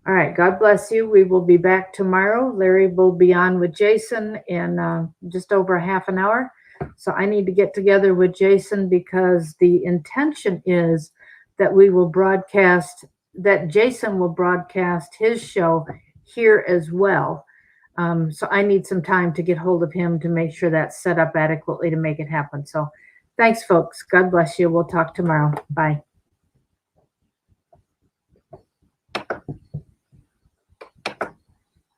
All right. God bless you. We will be back tomorrow. Larry will be on with Jason in just over a half an hour. So I need to get together with Jason, because the intention is that Jason will broadcast his show here as well. So I need some time to get hold of him to make sure that's set up adequately to make it happen. So thanks, folks. God bless you. We'll talk tomorrow. Bye.